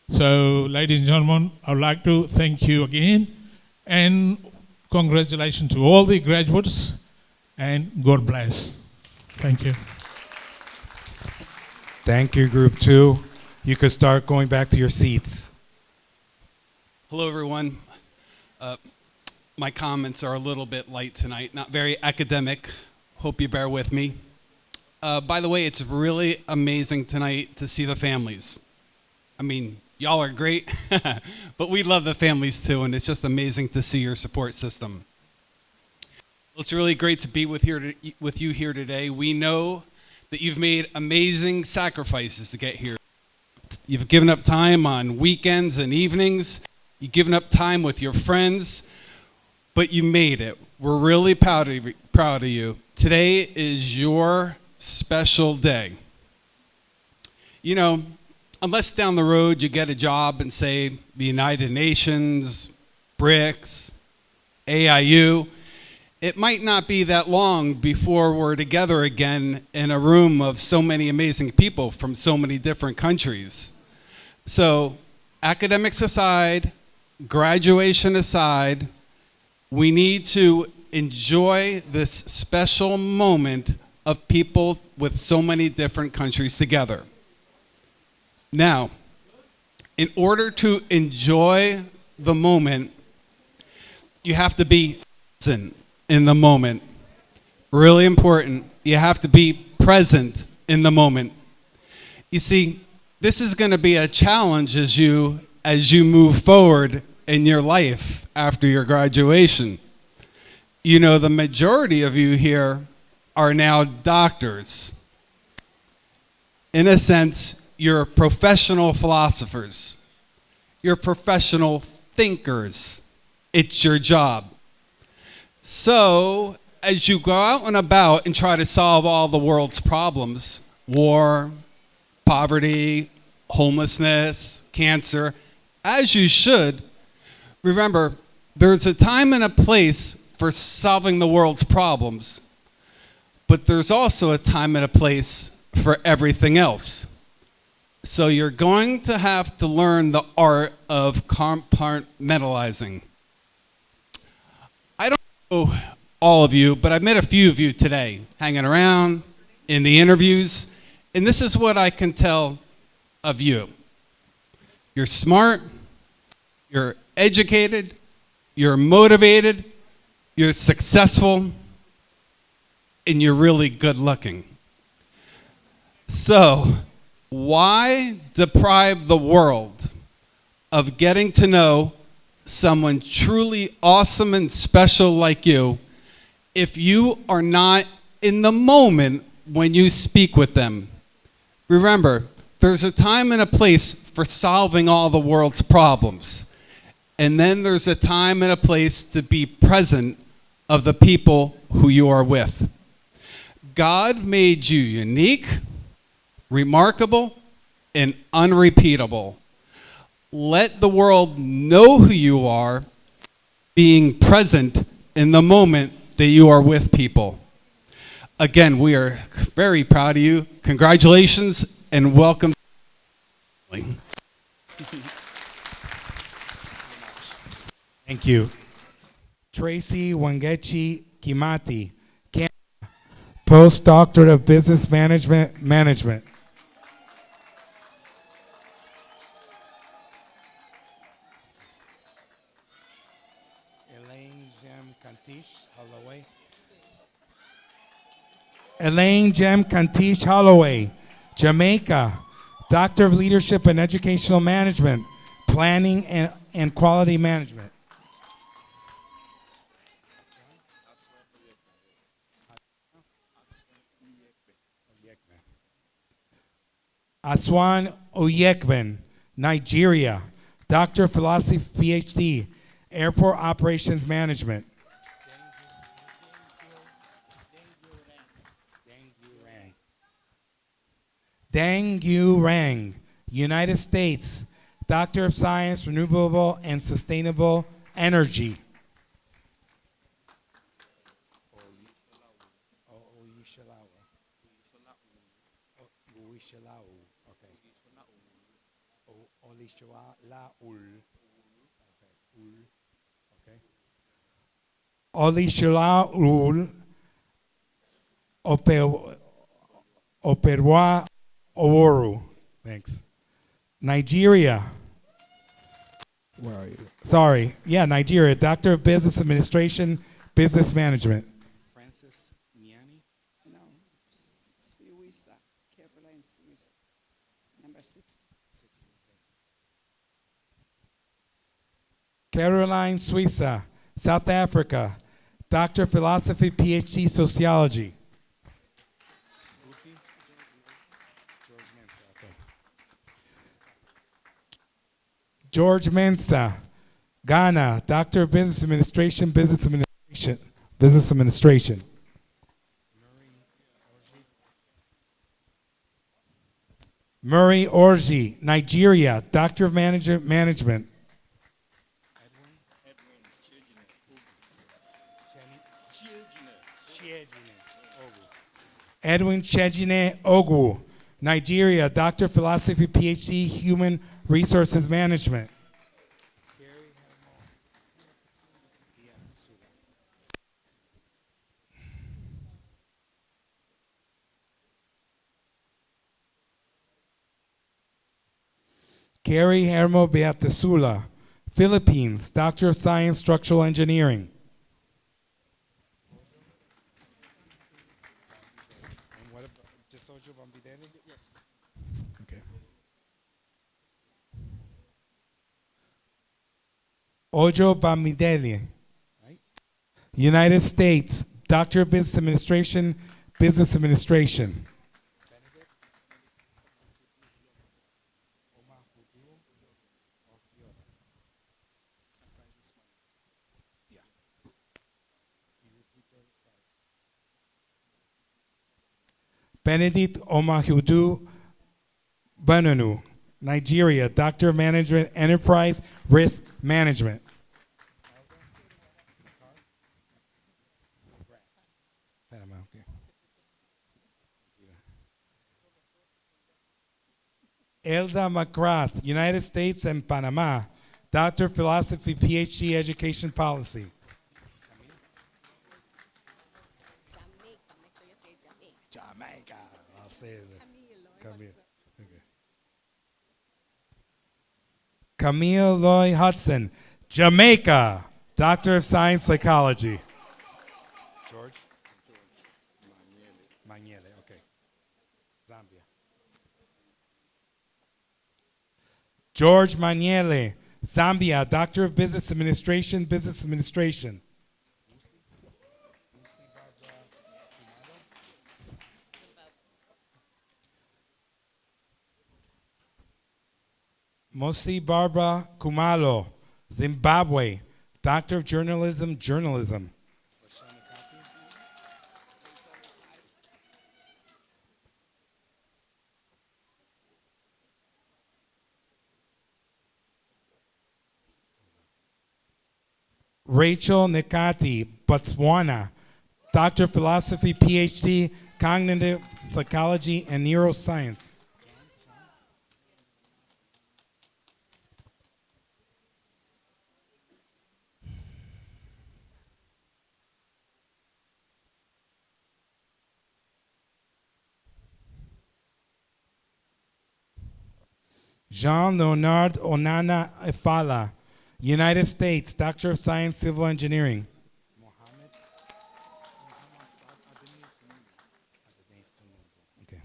S11: So, ladies and gentlemen, I would like to thank you again, and congratulations to all the graduates, and God bless. Thank you.
S2: Thank you, Group 2. You could start going back to your seats.
S12: Hello, everyone. My comments are a little bit light tonight, not very academic. Hope you bear with me. By the way, it's really amazing tonight to see the families. I mean, y'all are great, but we love the families too, and it's just amazing to see your support system. It's really great to be with you here today. We know that you've made amazing sacrifices to get here. You've given up time on weekends and evenings. You've given up time with your friends, but you made it. We're really proud of you. Today is your special day. You know, unless down the road you get a job in, say, the United Nations, BRICS, AIU, it might not be that long before we're together again in a room of so many amazing people from so many different countries. So, academics aside, graduation aside, we need to enjoy this special moment of people with so many different countries together. Now, in order to enjoy the moment, you have to be present in the moment. Really important. You have to be present in the moment. You see, this is going to be a challenge as you move forward in your life after your graduation. You know, the majority of you here are now doctors. In a sense, you're professional philosophers. You're professional thinkers. It's your job. So, as you go out and about and try to solve all the world's problems, war, poverty, homelessness, cancer, as you should, remember, there's a time and a place for solving the world's problems, but there's also a time and a place for everything else. So you're going to have to learn the art of compartmentalizing. I don't know all of you, but I've met a few of you today, hanging around, in the interviews, And this is what I can tell of you. You're smart, you're educated, you're motivated, you're successful, and you're really good looking. So, why deprive the world of getting to know someone truly awesome and special like you if you are not in the moment when you speak with them? Remember, there's a time and a place for solving all the world's problems. And then there's a time and a place to be present of the people who you are with. God made you unique, remarkable, and unrepeatable. Let the world know who you are, being present in the moment that you are with people. Again, we are very proud of you. Congratulations and welcome.
S2: Thank you. Tracy Wangechi Kimati, Canada, Postdoctorate of Business Management. Elaine Jem Kantish Holloway, Jamaica, Doctor of Leadership and Educational Management, Planning and Quality Management. Aswan Oyekben, Nigeria, Doctor of Philosophy, PhD, Airport Operations Management. Dang Yu Rang, United States, Doctor of Science, Renewable and Sustainable Energy. Olishulaul Operwa Oworu. Thanks. Nigeria. Where are you? Sorry. Yeah, Nigeria. Doctor of Business Administration, Business Management.
S13: Francis Miani? No. Suiza. Caroline Suiza. Number 60.
S2: Caroline Suiza, South Africa. Doctor of Philosophy, PhD, Sociology. George Mensah, Ghana, Doctor of Business Administration, Business Administration. Murray Orji, Nigeria, Doctor of Management. Edwin Chejine Ogu, Nigeria, Doctor of Philosophy, PhD, Human Resources Management. Gary Hermo Beatasula, Philippines, Doctor of Science, Structural Engineering.
S13: Yes.
S2: Okay. Ojo Bamidele, United States, Doctor of Business Administration, Business Administration. Benedict Omahudu Bananu, Nigeria, Doctor of Management, Enterprise Risk Management. Elda McGrath, United States and Panama, Doctor of Philosophy, PhD, Education Policy. Jamaica, I'll say it. Camille. Okay. Camille Loy Hudson, Jamaica, Doctor of Science Psychology. George? Maniele, okay. Zambia. George Maniele, Zambia, Doctor of Business Administration, Business Administration. Mosi Barbara Kumalo, Zimbabwe, Doctor of Journalism, Journalism. Rachel Nikati, Botswana, Doctor of Philosophy, PhD, Cognitive Psychology and Neuroscience. Jean-Leonard Onana Efala, United States, Doctor of Science, Civil Engineering. Okay.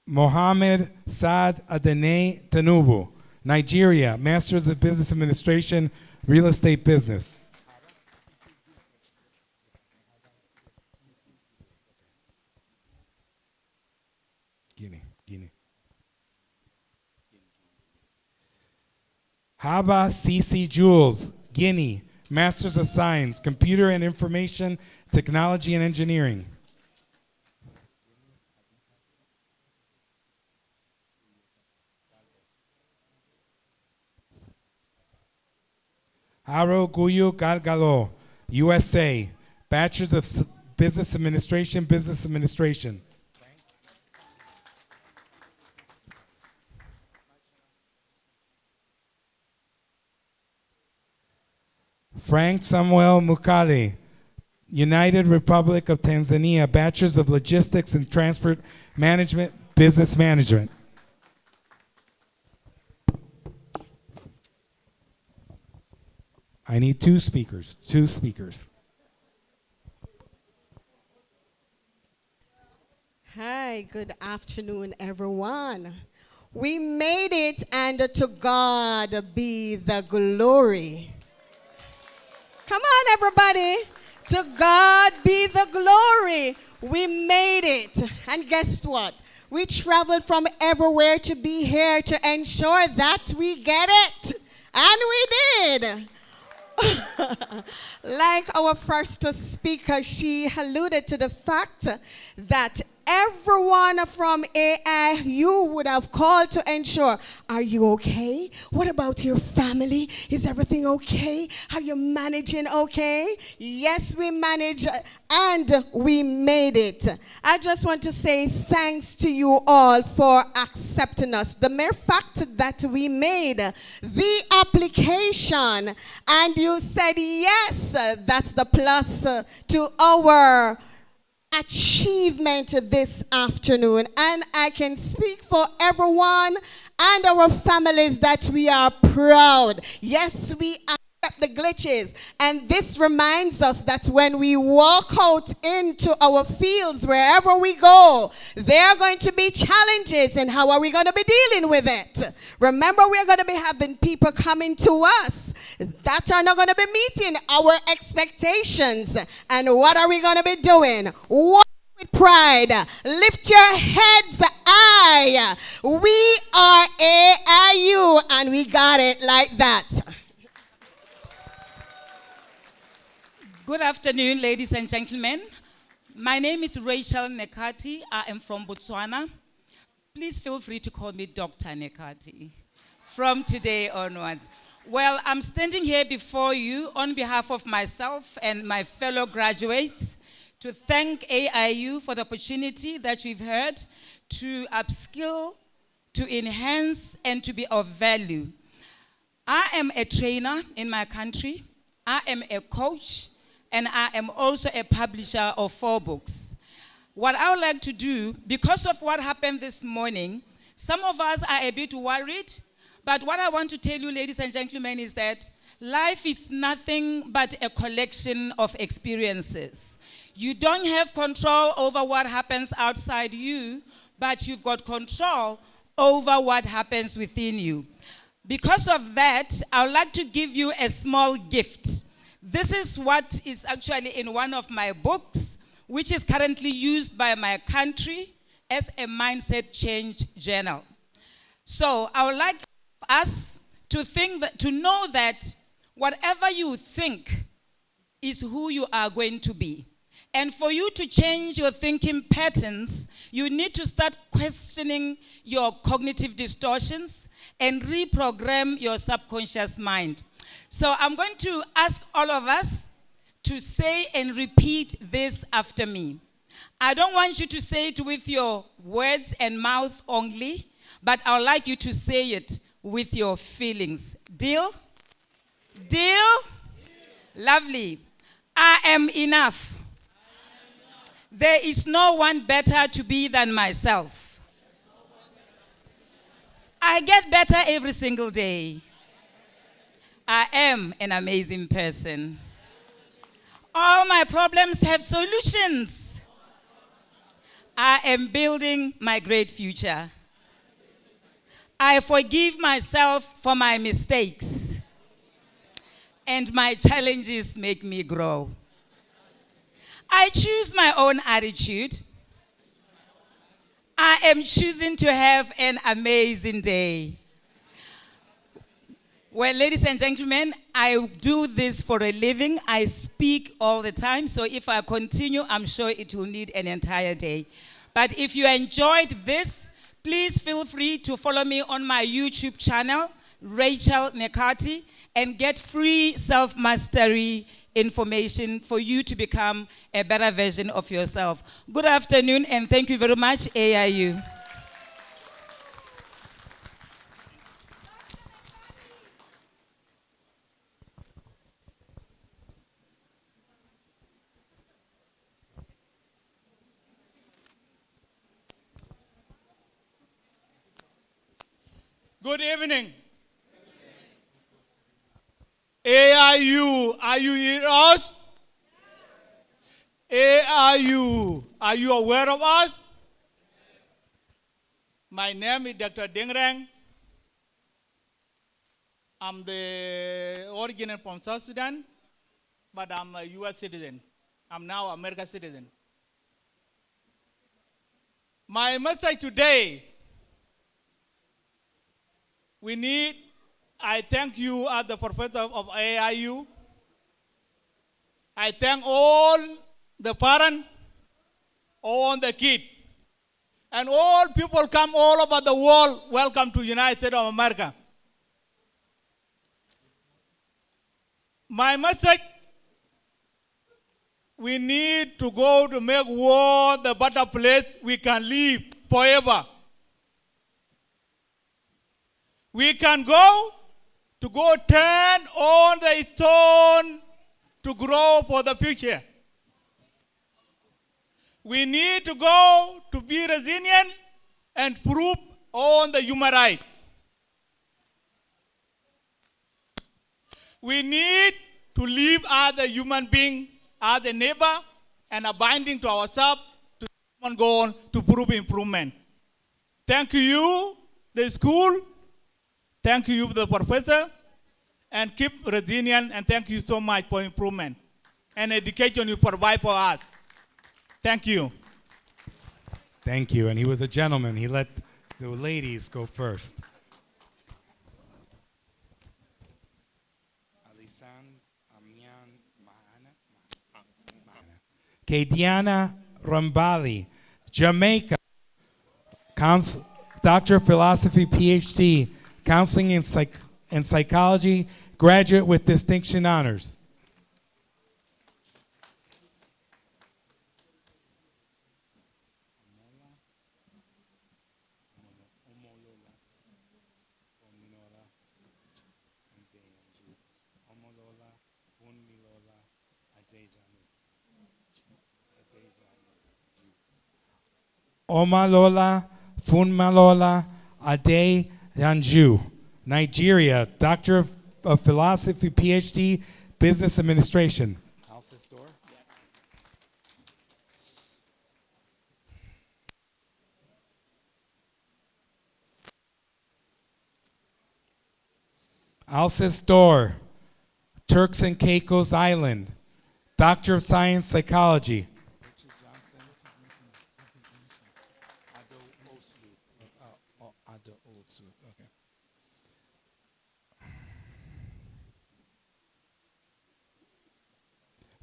S2: Mohammed Saad Adene Tanubu, Nigeria, Masters of Business Administration, Real Estate Business. Guinea. Haba Sisi Jules, Guinea, Masters of Science, Computer and Information Technology and Engineering. Haro Guyu Galgalo, USA, Bachelors of Business Administration, Business Administration. Frank Samuel Mukali, United Republic of Tanzania, Bachelors of Logistics and Transport Management, Business Management. I need two speakers.
S14: Hi, good afternoon, everyone. We made it, and to God be the glory. Come on, everybody. To God be the glory. We made it. And guess what? We traveled from everywhere to be here to ensure that we get it. And we did. Like our first speaker, she alluded to the fact that everyone from AIU would have called to ensure, are you okay? What about your family? Is everything okay? Are you managing okay? Yes, we managed and we made it. I just want to say thanks to you all for accepting us. The mere fact that we made the application and you said yes, that's the plus to our achievement this afternoon. And I can speak for everyone and our families that we are proud. Yes, we accept the glitches. And this reminds us that when we walk out into our fields, wherever we go, there are going to be challenges, and how are we going to be dealing with it? Remember, we're going to be having people coming to us that are not going to be meeting our expectations. And what are we going to be doing? Walk with pride. Lift your heads high. We are AIU, and we got it like that.
S15: Good afternoon, ladies and gentlemen. My name is Rachel Nekati. I am from Botswana. Please feel free to call me Dr. Nekati from today onwards. Well, I'm standing here before you on behalf of myself and my fellow graduates to thank AIU for the opportunity that we've had to upskill, to enhance, and to be of value. I am a trainer in my country. I am a coach, and I am also a publisher of 4 books. What I would like to do, because of what happened this morning, some of us are a bit worried, but what I want to tell you, ladies and gentlemen, is that life is nothing but a collection of experiences. You don't have control over what happens outside you, but you've got control over what happens within you. Because of that, I would like to give you a small gift. This is what is actually in one of my books, which is currently used by my country as a mindset change journal. So I would like us to to know that whatever you think is who you are going to be. And for you to change your thinking patterns, you need to start questioning your cognitive distortions and reprogram your subconscious mind. So I'm going to ask all of us to say and repeat this after me. I don't want you to say it with your words and mouth only, but I would like you to say it with your feelings. Deal? Deal? Lovely. I am enough. There is no one better to be than myself. I get better every single day. I am an amazing person. All my problems have solutions. I am building my great future. I forgive myself for my mistakes. And my challenges make me grow. I choose my own attitude. I am choosing to have an amazing day. Well, ladies and gentlemen, I do this for a living. I speak all the time, so if I continue, I'm sure it will need an entire day. But if you enjoyed this, please feel free to follow me on my YouTube channel, Rachel Nekati, and get free self-mastery information for you to become a better version of yourself. Good afternoon, and thank you very much, AIU.
S16: Good evening. AIU, are you hear us? AIU, are you aware of us? My name is Dr. Dengrang. I'm the original from South Sudan, but I'm a U.S. citizen. I'm now an American citizen. My message today, I thank you as the professor of AIU. I thank all the parents, all the kids, and all people come all over the world. Welcome to United States of America. My message, we need to go to make war the better place we can live forever. We can go turn on the stone to grow for the future. We need to go to be resilient and prove on the human right. We need to live as a human being, as a neighbor, and a binding to ourselves to go on to prove improvement. Thank you, the school. Thank you, the professor. And keep resilient, and thank you so much for improvement and education you provide for us. Thank you.
S2: Thank you. And he was a gentleman. He let the ladies go first. Kadiana Rambali, Jamaica, Doctor of Philosophy, PhD, Counseling and Psychology, graduate with distinction honors. Omalola Funmalola Ade Yanju, Nigeria, Doctor of Philosophy, PhD, Business Administration. Alcis Dor, Turks and Caicos Island, Doctor of Science, Psychology.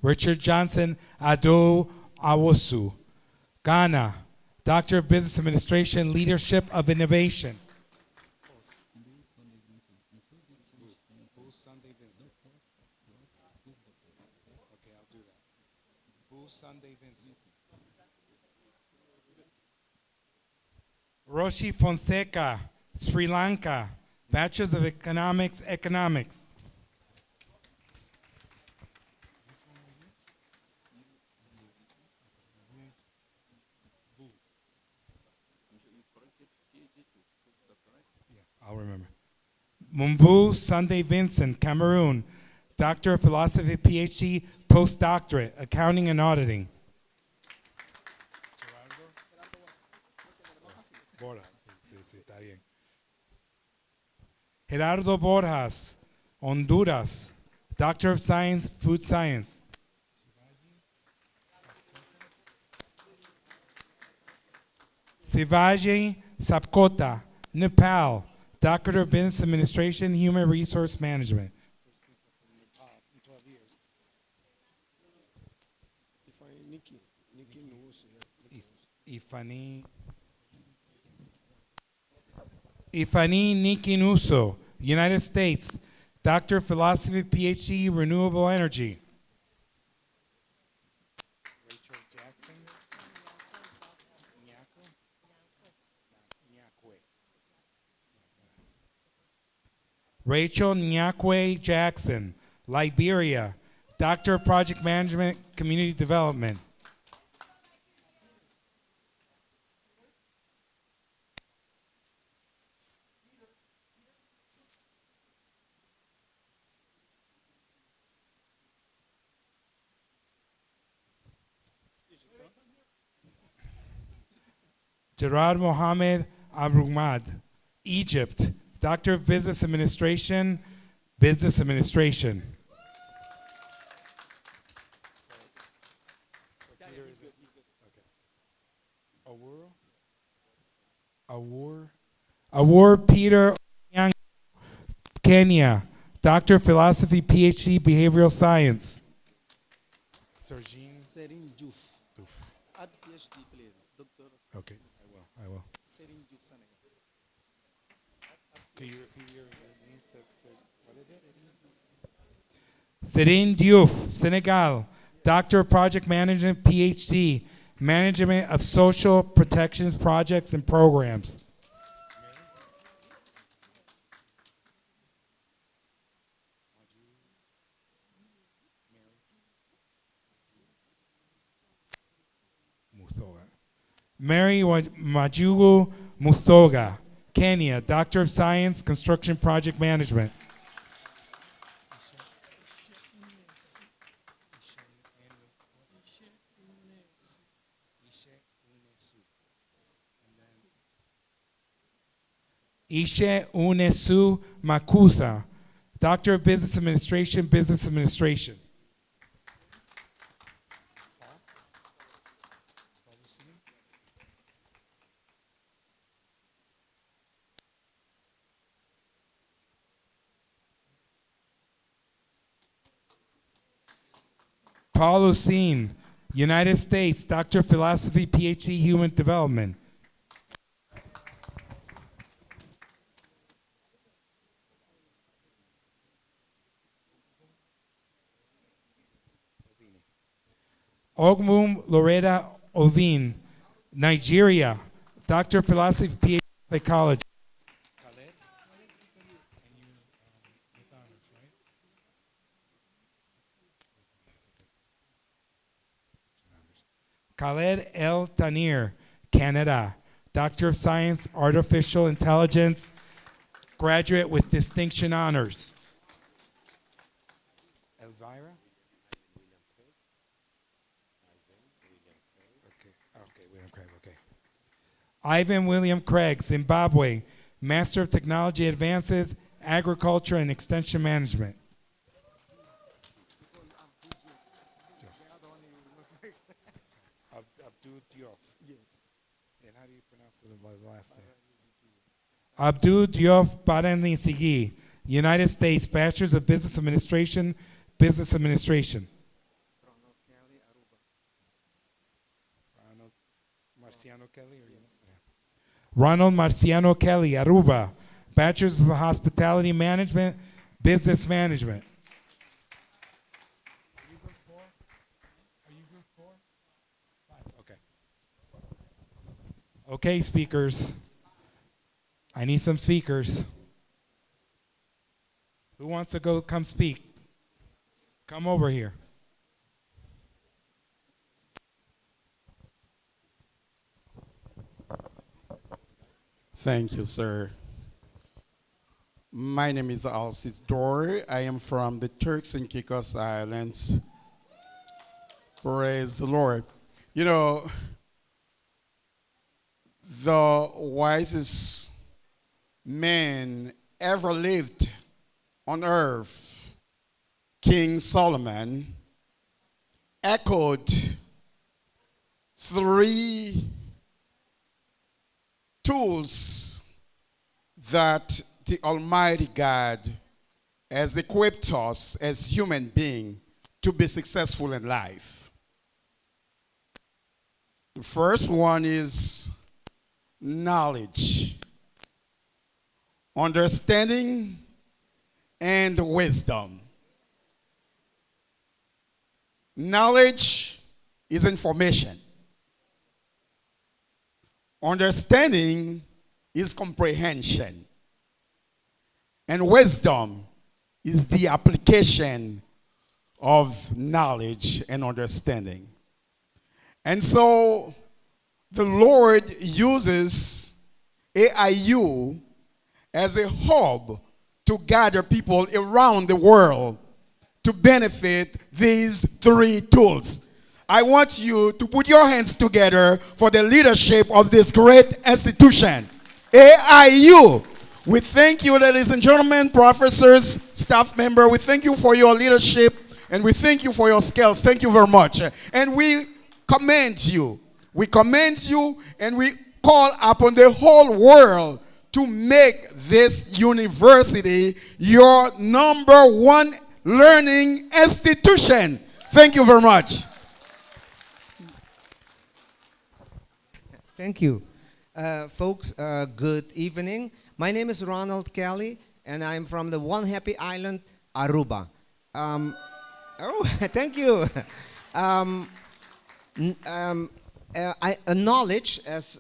S2: Richard Johnson Ado Awosu, Ghana, Doctor of Business Administration, Leadership of Innovation. Roshi Fonseca, Sri Lanka, Bachelor of Economics, Economics. I'll remember. Mumbu Sunday Vincent, Cameroon, Doctor of Philosophy, PhD, Postdoctorate, Accounting and Auditing. Gerardo Borjas, Honduras, Doctor of Science, Food Science. Sivaji Sapkota, Nepal, Doctor of Business Administration, Human Resource Management. Ifani Nikinuso, United States, Doctor of Philosophy, PhD, Renewable Energy. Rachel Nyakwe Jackson, Liberia, Doctor of Project Management, Community Development. Gerard Mohammed Abrumad, Egypt, Doctor of Business Administration, Business Administration. Award Peter Onyango, Kenya, Doctor of Philosophy, PhD, Behavioral Science.
S17: Serin Diouf. Add PhD, please. Doctor.
S2: Okay, I will.
S17: Serin Diouf, Senegal.
S2: Can you repeat your name? What is it? Serin Diouf, Senegal, Doctor of Project Management, PhD, Management of Social Protections Projects and Programs. Mary Majugu Muthoga, Kenya, Doctor of Science, Construction Project Management. Ishe Unesu Makusa, Doctor of Business Administration, Business Administration. Paul Lucene, United States, Doctor of Philosophy, PhD, Human Development. Ogmum Loretta Ovin, Nigeria, Doctor of Philosophy, PhD, Psychology. Khaled El Tanir, Canada. Doctor of Science, Artificial Intelligence, graduate with distinction honors. Elvira? Okay, William Craig, okay. Ivan William Craig, Zimbabwe, Master of Technology Advances, Agriculture and Extension Management. Abdul Diop. Yes. And how do you pronounce the last name? Abdul Diop Baden-Sigi, United States, Bachelor's of Business Administration, Business Administration. Ronald Marciano Kelly? Or yes. Ronald Marciano Kelly, Aruba, Bachelor's of Hospitality Management, Business Management. Are you group 4? Are you group 4? 5, okay. Okay, speakers. I need some speakers. Who wants to come speak? Come over here.
S6: Thank you, sir. My name is Alcis Dor. I am from the Turks and Caicos Islands. Praise the Lord. You know, the wisest man ever lived on earth, King Solomon, echoed 3 tools that the Almighty God has equipped us as human beings to be successful in life. The first one is knowledge, understanding, and wisdom. Knowledge is information. Understanding is comprehension. And wisdom is the application of knowledge and understanding. And so the Lord uses AIU as a hub to gather people around the world to benefit these 3 tools. I want you to put your hands together for the leadership of this great institution, AIU. We thank you, ladies and gentlemen, professors, staff members. We thank you for your leadership, and we thank you for your skills. Thank you very much. And we commend you. We commend you, and we call upon the whole world to make this university your #1 learning institution. Thank you very much.
S18: Thank you. Folks, good evening. My name is Ronald Kelly, and I'm from the One Happy Island, Aruba. Thank you. Knowledge, as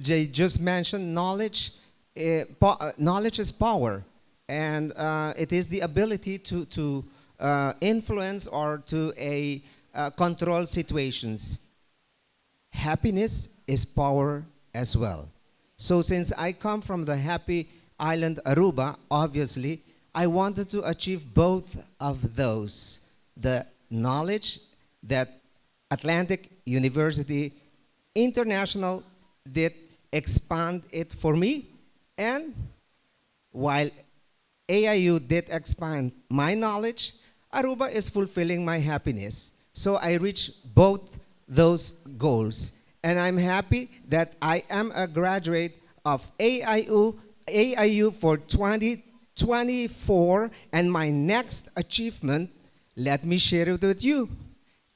S18: Jay just mentioned, knowledge is power, and it is the ability to influence or to control situations. Happiness is power as well. So since I come from the happy island Aruba, obviously, I wanted to achieve both of those. The knowledge that Atlantic University International did expand it for me, and while AIU did expand my knowledge, Aruba is fulfilling my happiness. So I reached both those goals. And I'm happy that I am a graduate of AIU for 2024. And my next achievement, let me share it with you.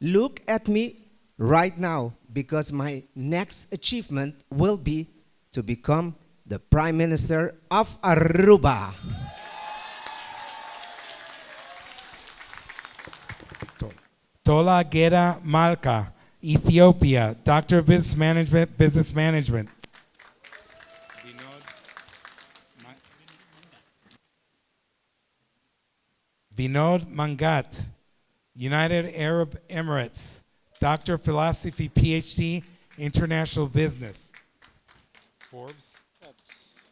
S18: Look at me right now, because my next achievement will be to become the Prime Minister of Aruba.
S2: Tola Gera Malka, Ethiopia, Doctor of Business Management, Business Management. Vinod Mangat, United Arab Emirates, Doctor of Philosophy, PhD international business. Forbes?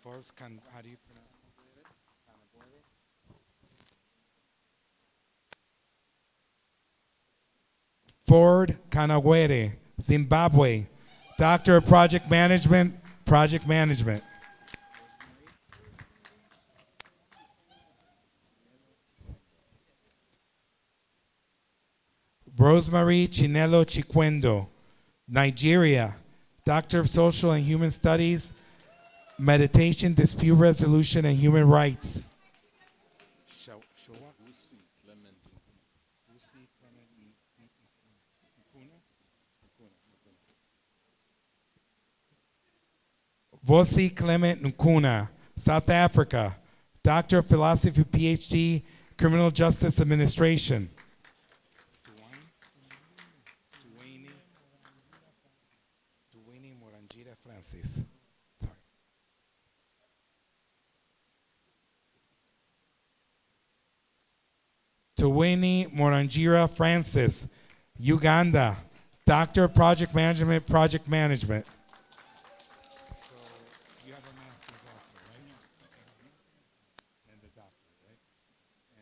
S2: Forbes, how do you pronounce it? Ford Kanawere, Zimbabwe, Doctor of Project Management, Project Management. Rosemary Chinelo Chikwendo, Nigeria, Doctor of Social and Human Studies, Meditation, Dispute Resolution, and Human Rights. Vosi Clement Nkuna, South Africa, Doctor of Philosophy, PhD, Criminal Justice Administration. Francis. Sorry. Tuweni Morangira Francis, Uganda, Doctor of Project Management, Project Management. So you have a master's also, right? And the doctorate, right?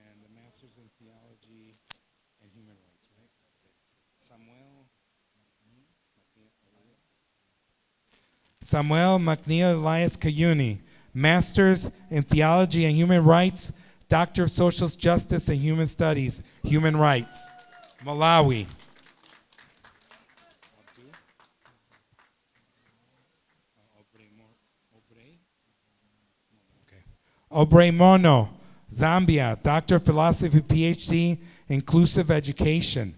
S2: And the master's in theology and human rights, right? Samuel McNeil Elias Kayuni, Masters in Theology and Human Rights, Doctor of Social Justice and Human Studies, Human Rights, Malawi. Obrey Mono, Zambia, Doctor of Philosophy, PhD, Inclusive Education.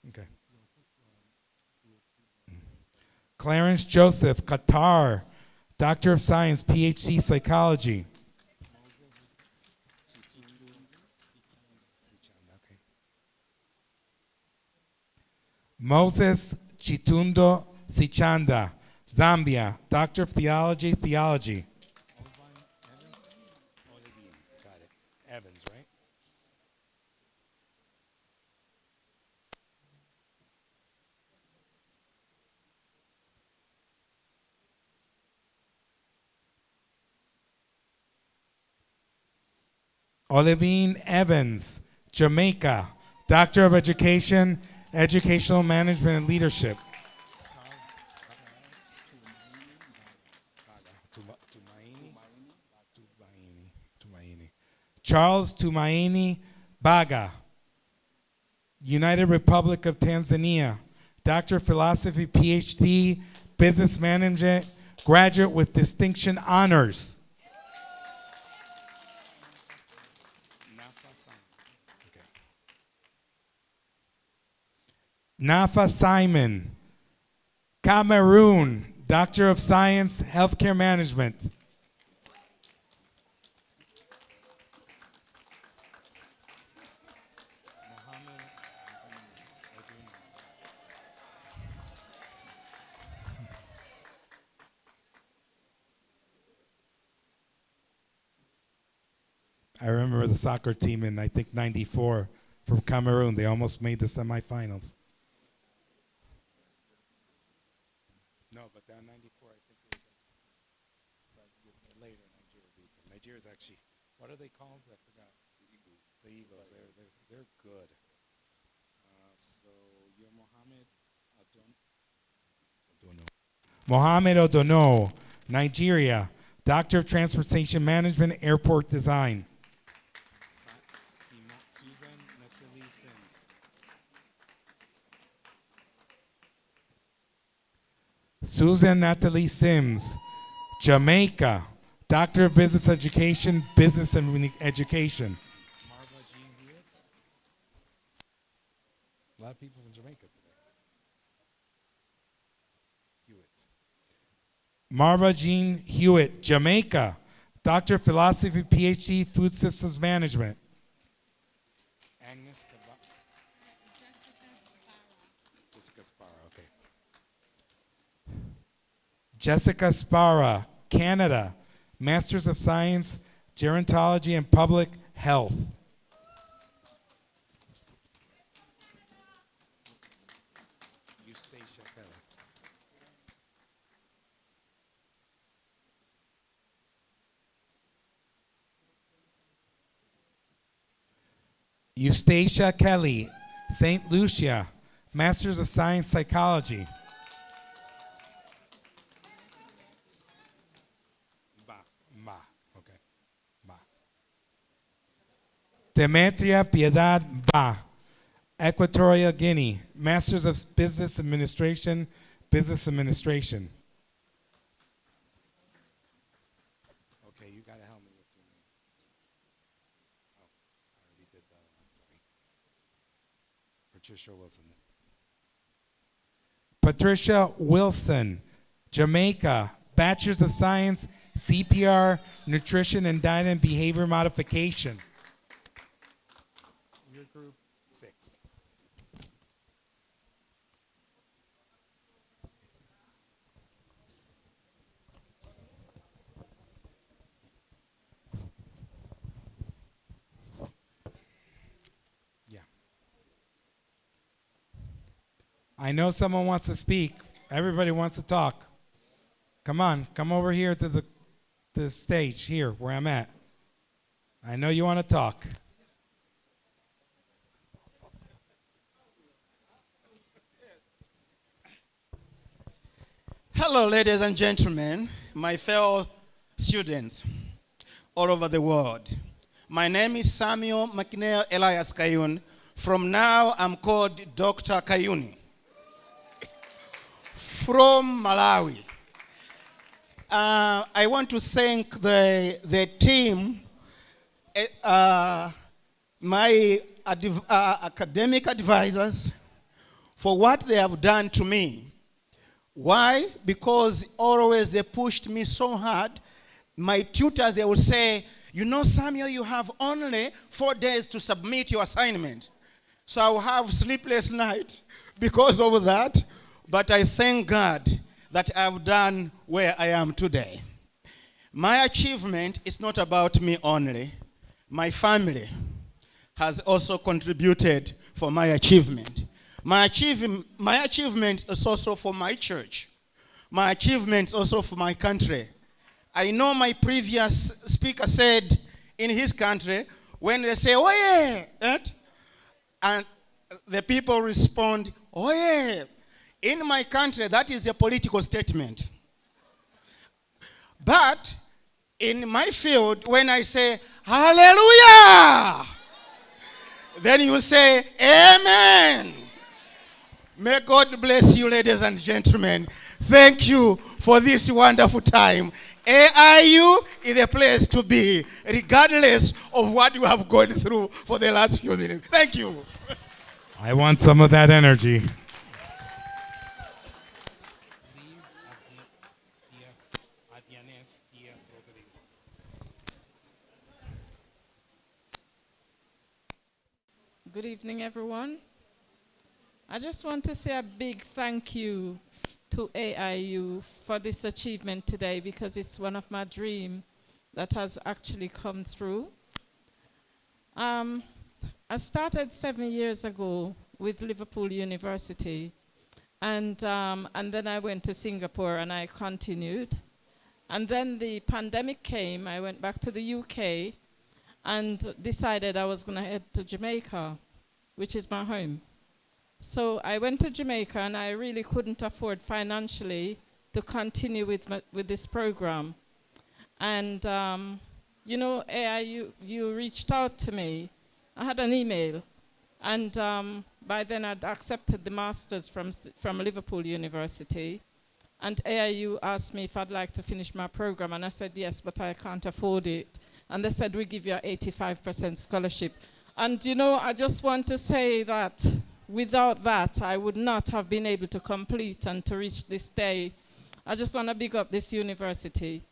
S2: Okay. Clarence Joseph, Qatar, Doctor of Science, PhD, Psychology. Moses Chitundo Sichanda, Zambia, Doctor of Theology, Theology. Got it. Evans, right? Olivine Evans, Jamaica, Doctor of Education, Educational Management and Leadership. Charles Tumaini Baga, United Republic of Tanzania, Doctor of Philosophy, PhD, Business Management, graduate with distinction honors. Nafa Simon, Cameroon, Doctor of Science, Healthcare Management. I remember the soccer team in, I think, 94 from Cameroon. They almost made the semifinals. No, but that 94, I think it was later Nigeria beat them. Nigeria's actually, what are they called? I forgot. The Eagles. They're good. So you're Mohammed Odono. Mohammed Odono, Nigeria, Doctor of Transportation Management, Airport Design. Susan Natalie Sims. Susan Natalie Sims, Jamaica, Doctor of Business Education, Business and Education. Marva Jean Hewitt. A lot of people from Jamaica today. Hewitt. Marva Jean Hewitt, Jamaica, Doctor of Philosophy, PhD, Food Systems Management. Agnes Jessica Sparra, okay. Jessica Sparra, Canada, Masters of Science, Gerontology and Public Health. Eustacia Kelly, St. Lucia, Masters of Science, Psychology. Demetria Piedad Ba, Equatorial Guinea, Masters of Business Administration, Business Administration. Okay, you gotta help me with your name. Oh, I already did that one, I'm sorry. Patricia Wilson. Patricia Wilson, Jamaica, Bachelor's of Science, CPR, Nutrition and Diet and Behavior Modification. Your group 6. Yeah. I know someone wants to speak. Everybody wants to talk. Come on, come over here to the stage here where I'm at. I know you want to talk.
S19: Hello, ladies and gentlemen, my fellow students all over the world. My name is Samuel McNair Elias Kayun. From now, I'm called Dr. Kayuni. From Malawi. I want to thank the team, my academic advisors, for what they have done to me. Why? Because always they pushed me so hard. My tutors, they would say, you know, Samuel, you have only 4 days to submit your assignment. So I will have sleepless night because of that. But I thank God that I've done where I am today. My achievement is not about me only. My family has also contributed for my achievement. My achievement is also for my church. My achievement is also for my country. I know my previous speaker said in his country, when they say, oh yeah, and the people respond, oh yeah. In my country, that is a political statement. But in my field, when I say, hallelujah, then you say, amen. May God bless you, ladies and gentlemen. Thank you for this wonderful time. AIU is a place to be, regardless of what you have gone through for the last few minutes. Thank you.
S2: I want some of that energy.
S20: Good evening, everyone. I just want to say a big thank you to AIU for this achievement today, because it's one of my dreams that has actually come through. I started 7 years ago with Liverpool University, and then I went to Singapore and I continued. And then the pandemic came. I went back to the UK and decided I was going to head to Jamaica, which is my home. So I went to Jamaica, and I really couldn't afford financially to continue with this program. And, you know, AIU, you reached out to me. I had an email, and by then I'd accepted the master's from Liverpool University. And AIU asked me if I'd like to finish my program, and I said yes, but I can't afford it. And they said, we give you an 85% scholarship. And, you know, I just want to say that without that, I would not have been able to complete and to reach this day. I just want to big up this university.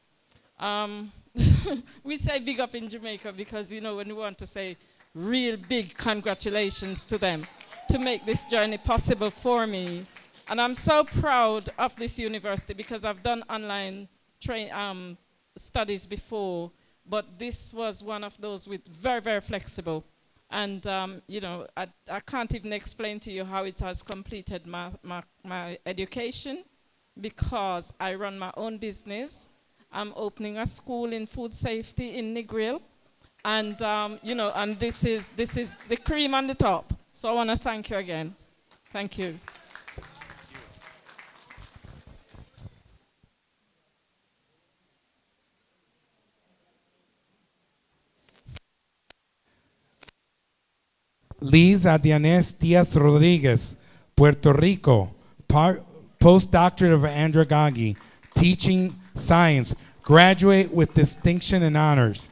S20: We say big up in Jamaica because, you know, when we want to say real big congratulations to them to make this journey possible for me. And I'm so proud of this university because I've done online studies before, but this was one of those with very, very flexible. And, I can't even explain to you how it has completed my education, because I run my own business. I'm opening a school in food safety in Negril. And, and this is the cream on the top. So I want to thank you again. Thank you.
S2: Liz Adianes Diaz Rodriguez, Puerto Rico, postdoctorate of andragogy, teaching science, graduate with distinction and honors.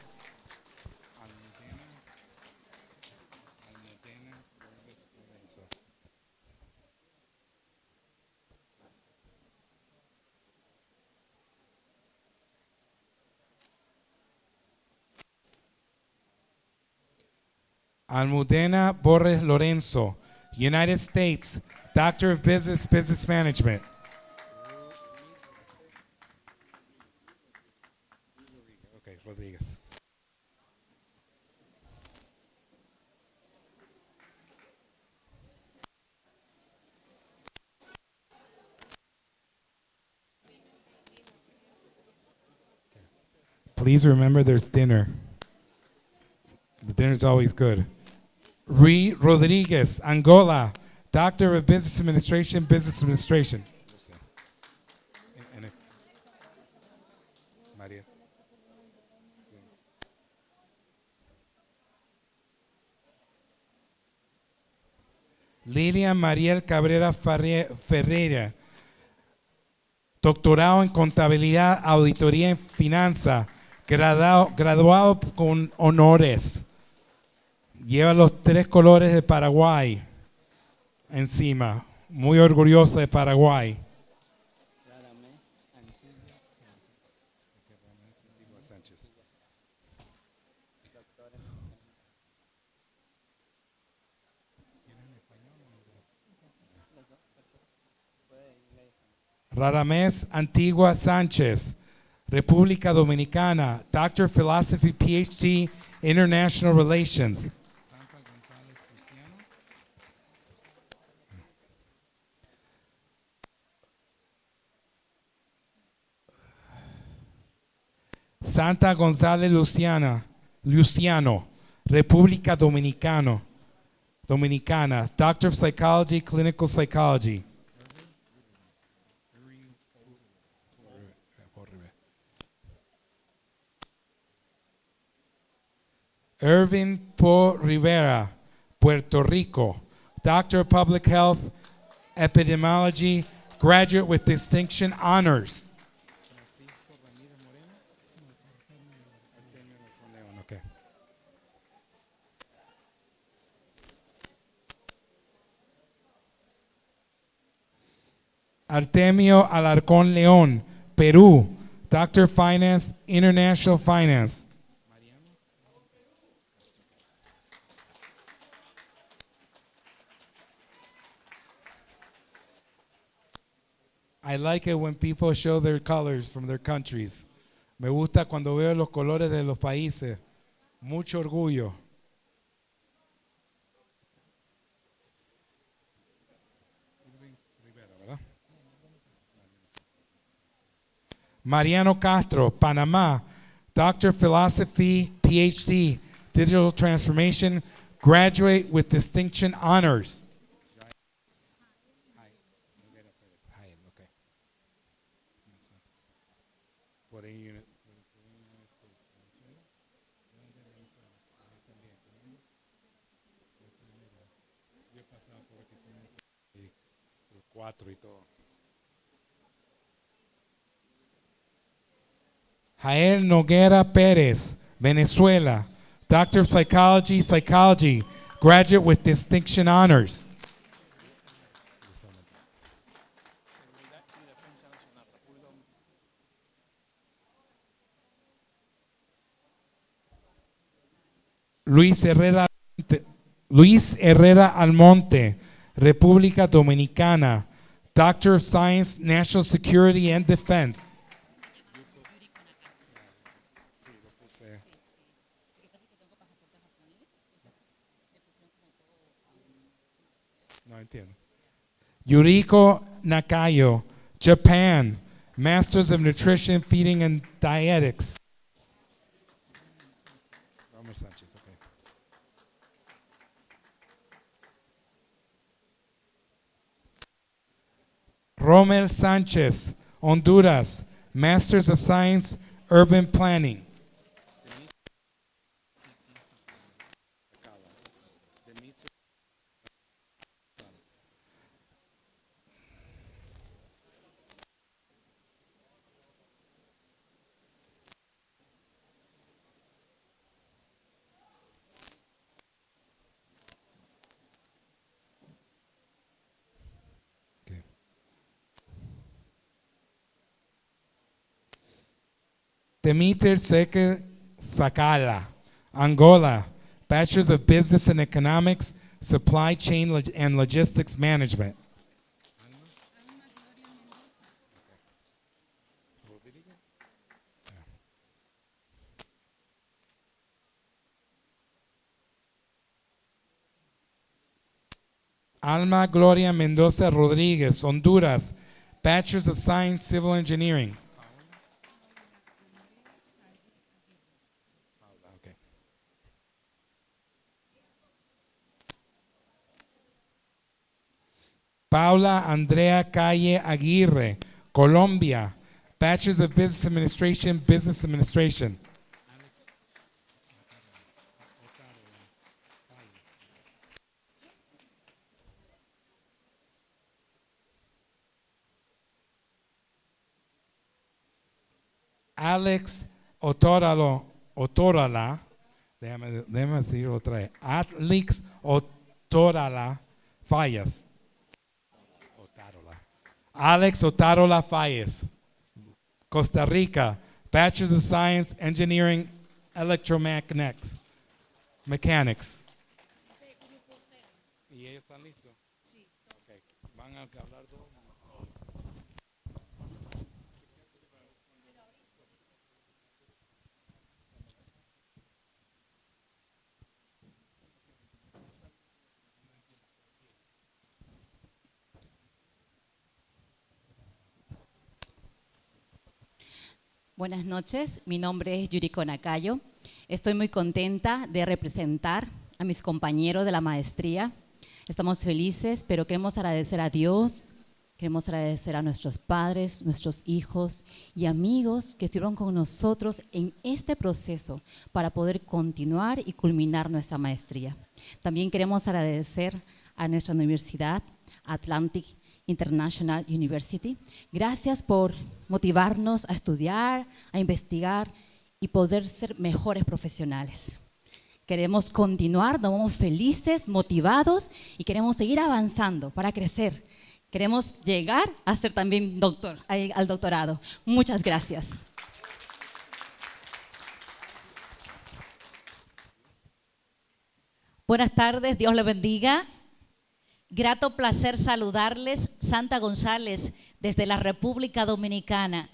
S2: Almudena Borges Lorenzo, United States, Doctor of Business, Business Management. Okay, Rodriguez. Please remember there's dinner. The dinner's always good. Ree Rodriguez, Angola, Doctor of Business Administration, Business Administration. Maria. Lilian Mariel Cabrera Ferreira, doctorado en Contabilidad, Auditoría y Finanza, graduado con honores. Lleva los 3 colores de Paraguay encima. Muy orgullosa de Paraguay. Radamés Antigua Sánchez, República Dominicana, Doctor of Philosophy, PhD, International Relations. Santa González Luciano, República Dominicana, Doctor of Psychology, Clinical Psychology. Irving Po Rivera, Puerto Rico, Doctor of Public Health, Epidemiology, graduate with distinction honors. Okay. Artemio Alarcón León, Perú, Doctor of Finance, International Finance. I like it when people show their colors from their countries. Me gusta cuando veo los colores de los países. Mucho orgullo. Mariano Castro, Panamá, Doctor of Philosophy, PhD, Digital Transformation, graduate with distinction honors. Jael Noguera Pérez, Venezuela, Doctor of Psychology, graduate with distinction honors. Luis Herrera Almonte, República Dominicana, Doctor of Science, National Security and Defense. No entiendo. Yuriko Nakayo, Japan, Masters of Nutrition, Feeding and Dietetics. Romer Sanchez, okay. Romel Sanchez, Honduras, Masters of Science, Urban Planning. Demeter Seke Sakala, Angola, Bachelor's of Business and Economics, Supply Chain and Logistics Management. Alma Gloria Mendoza Rodriguez, Honduras, Bachelor's of Science, Civil Engineering. Paula Andrea Calle Aguirre, Colombia, Bachelor's of Business Administration, Business Administration. Alex Otorala, déjame decir otra vez, Alex Otorala Fallas. Alex Otarola Fallas, Costa Rica, Bachelor's of Science, Engineering, Electromechanics. Mechanics. ¿Y ellos están listos? Sí. Okay. Van a hablar dos.
S21: Buenas noches, mi nombre es Yuriko Nakayo. Estoy muy contenta de representar a mis compañeros de la maestría. Estamos felices, pero queremos agradecer a Dios, queremos agradecer a nuestros padres, nuestros hijos y amigos que estuvieron con nosotros en este proceso para poder continuar y culminar nuestra maestría. También queremos agradecer a nuestra universidad, Atlantic International University. Gracias por motivarnos a estudiar, a investigar y poder ser mejores profesionales. Queremos continuar, nos vamos felices, motivados y queremos seguir avanzando para crecer. Queremos llegar a ser también al doctorado. Muchas gracias.
S22: Buenas tardes, Dios les bendiga. Grato placer saludarles, Santa González, desde la República Dominicana.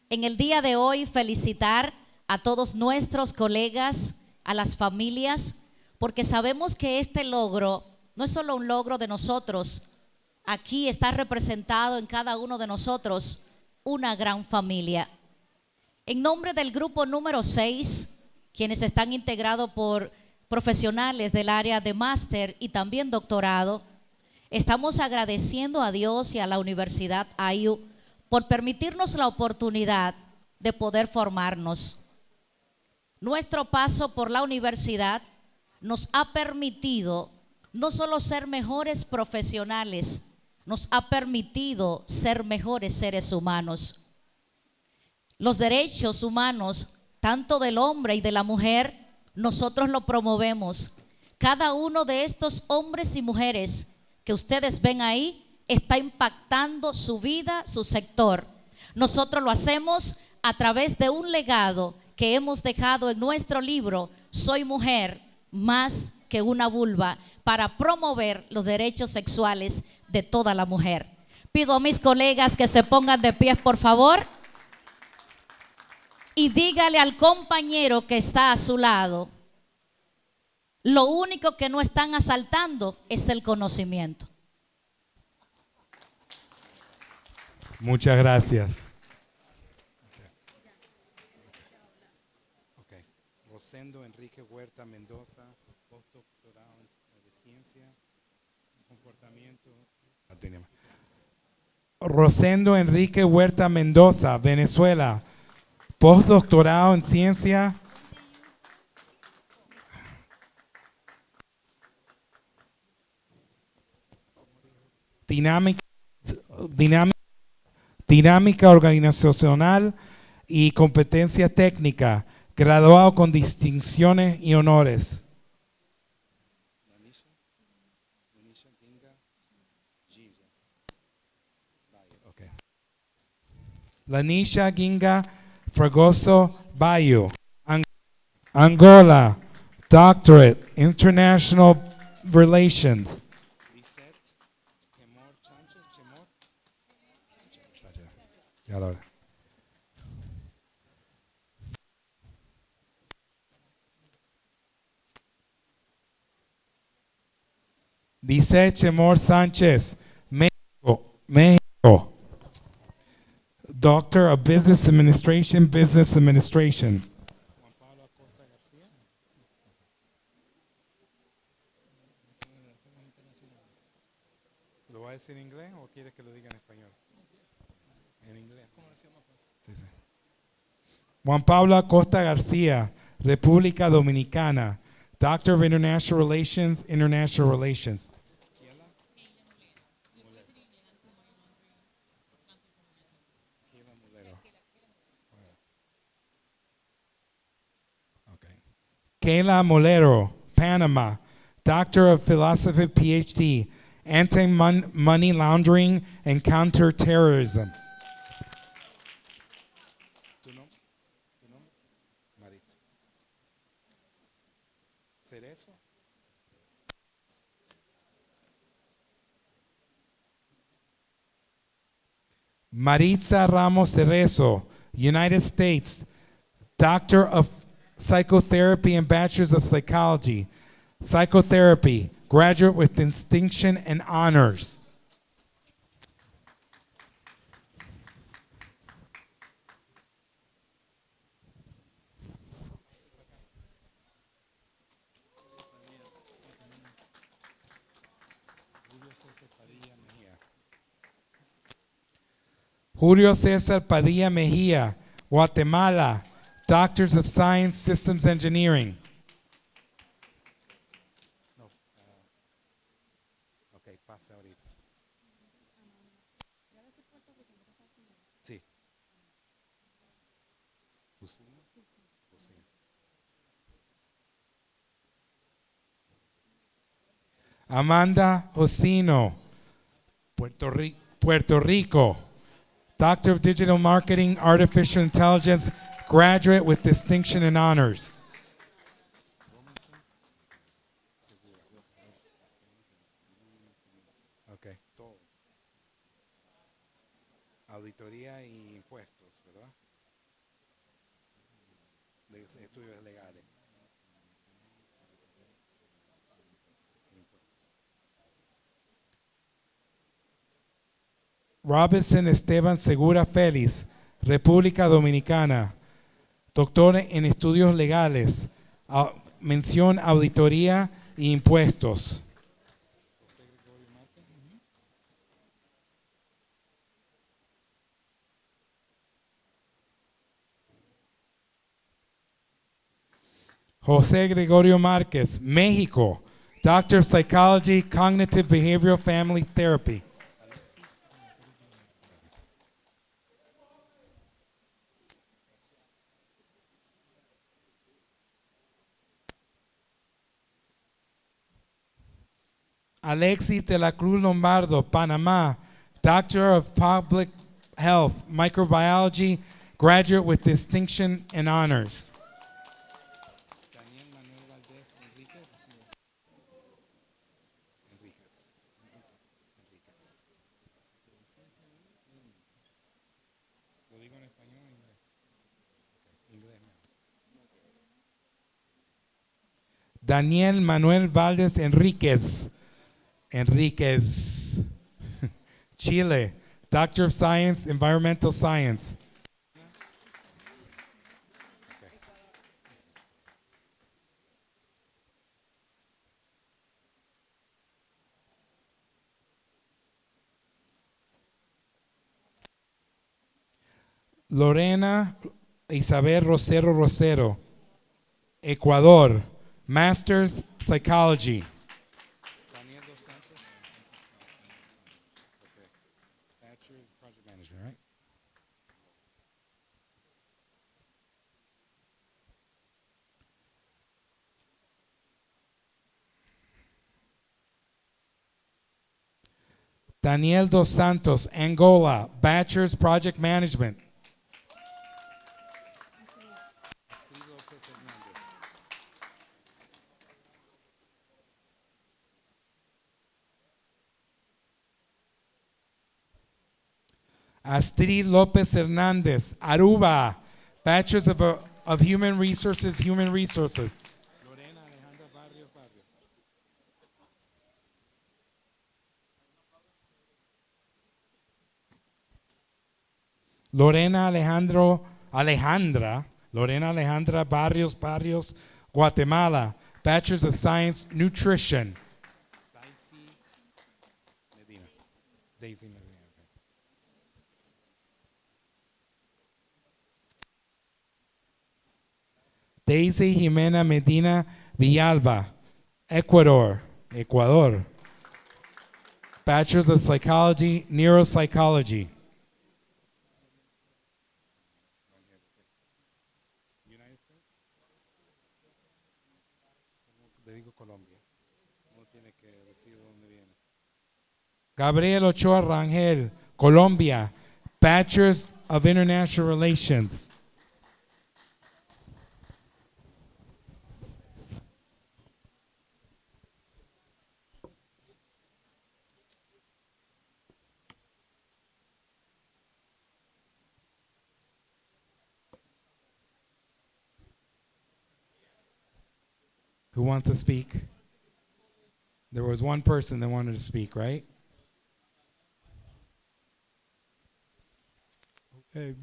S22: En el día de hoy felicitar a todos nuestros colegas, a las familias, porque sabemos que este logro no es solo un logro de nosotros. Aquí está representado en cada uno de nosotros una gran familia. En nombre del grupo número 6, quienes están integrados por profesionales del área de máster y también doctorado, estamos agradeciendo a Dios y a la Universidad AIU por permitirnos la oportunidad de poder formarnos. Nuestro paso por la universidad nos ha permitido no solo ser mejores profesionales, nos ha permitido ser mejores seres humanos. Los derechos humanos, tanto del hombre y de la mujer, nosotros lo promovemos. Cada uno de estos hombres y mujeres que ustedes ven ahí está impactando su vida, su sector. Nosotros lo hacemos a través de un legado que hemos dejado en nuestro libro, Soy mujer más que una vulva, para promover los derechos sexuales de toda la mujer. Pido a mis colegas que se pongan de pie, por favor, y dígale al compañero que está a su lado: lo único que no están asaltando es el conocimiento.
S2: Muchas gracias. Okay. Rosendo Enrique Huerta Mendoza, postdoctorado de ciencia, comportamiento. Rosendo Enrique Huerta Mendoza, Venezuela, postdoctorado en ciencia. Dinámica organizacional y competencia técnica, graduado con distinciones y honores. Lanisha Ginga Fragoso Bayo, Angola, Doctorate, International Relations. Dice Chemor Sánchez, México, México. Doctor of Business Administration, Business Administration. ¿Lo va a decir en inglés o quieres que lo diga en español? En inglés. Sí, sí. Juan Pablo Acosta García, República Dominicana, Doctor of International Relations, International Relations. Kayla Molero, Panama, Doctor of Philosophy, PhD, Anti-Money Laundering and Counterterrorism. Maritza Ramos Cerezo, United States, Doctor of Psychotherapy and Bachelor's of Psychology, Psychotherapy, graduate with distinction and honors. Julio César Padilla Mejía, Guatemala, Doctors of Science, Systems Engineering. Okay, pasa ahorita. Sí. Amanda Josino, Puerto Rico, Doctor of Digital Marketing, Artificial Intelligence, graduate with distinction and honors. Okay, todo. Auditoría y impuestos, ¿verdad? De estudios legales. Robinson Esteban Segura Félix, República Dominicana, doctor en estudios legales, mención auditoría e impuestos. José Gregorio Márquez, México, Doctor of Psychology, Cognitive Behavioral Family Therapy. Alexis de la Cruz Lombardo, Panamá, Doctor of Public Health, Microbiology, graduate with distinction and honors. Daniel Manuel Valdés Enríquez, Chile, Doctor of Science, Environmental Science. Lorena Isabel Rosero Rosero, Ecuador, Master's Psychology. Daniel dos Santos, Angola, Bachelor's Project Management. Astrid Lopez Hernandez, Aruba, Bachelor's of Human Resources, Human Resources. Lorena Alejandra Barrios, Guatemala, Bachelor's of Science, Nutrition. Daisy Medina. Daisy Jimena Medina Villalba, Ecuador. Bachelor's of Psychology, Neuropsychology. Gabriel Ochoa Rangel, Colombia, Bachelor's of International Relations. Who wants to speak? There was one person that wanted to speak, right?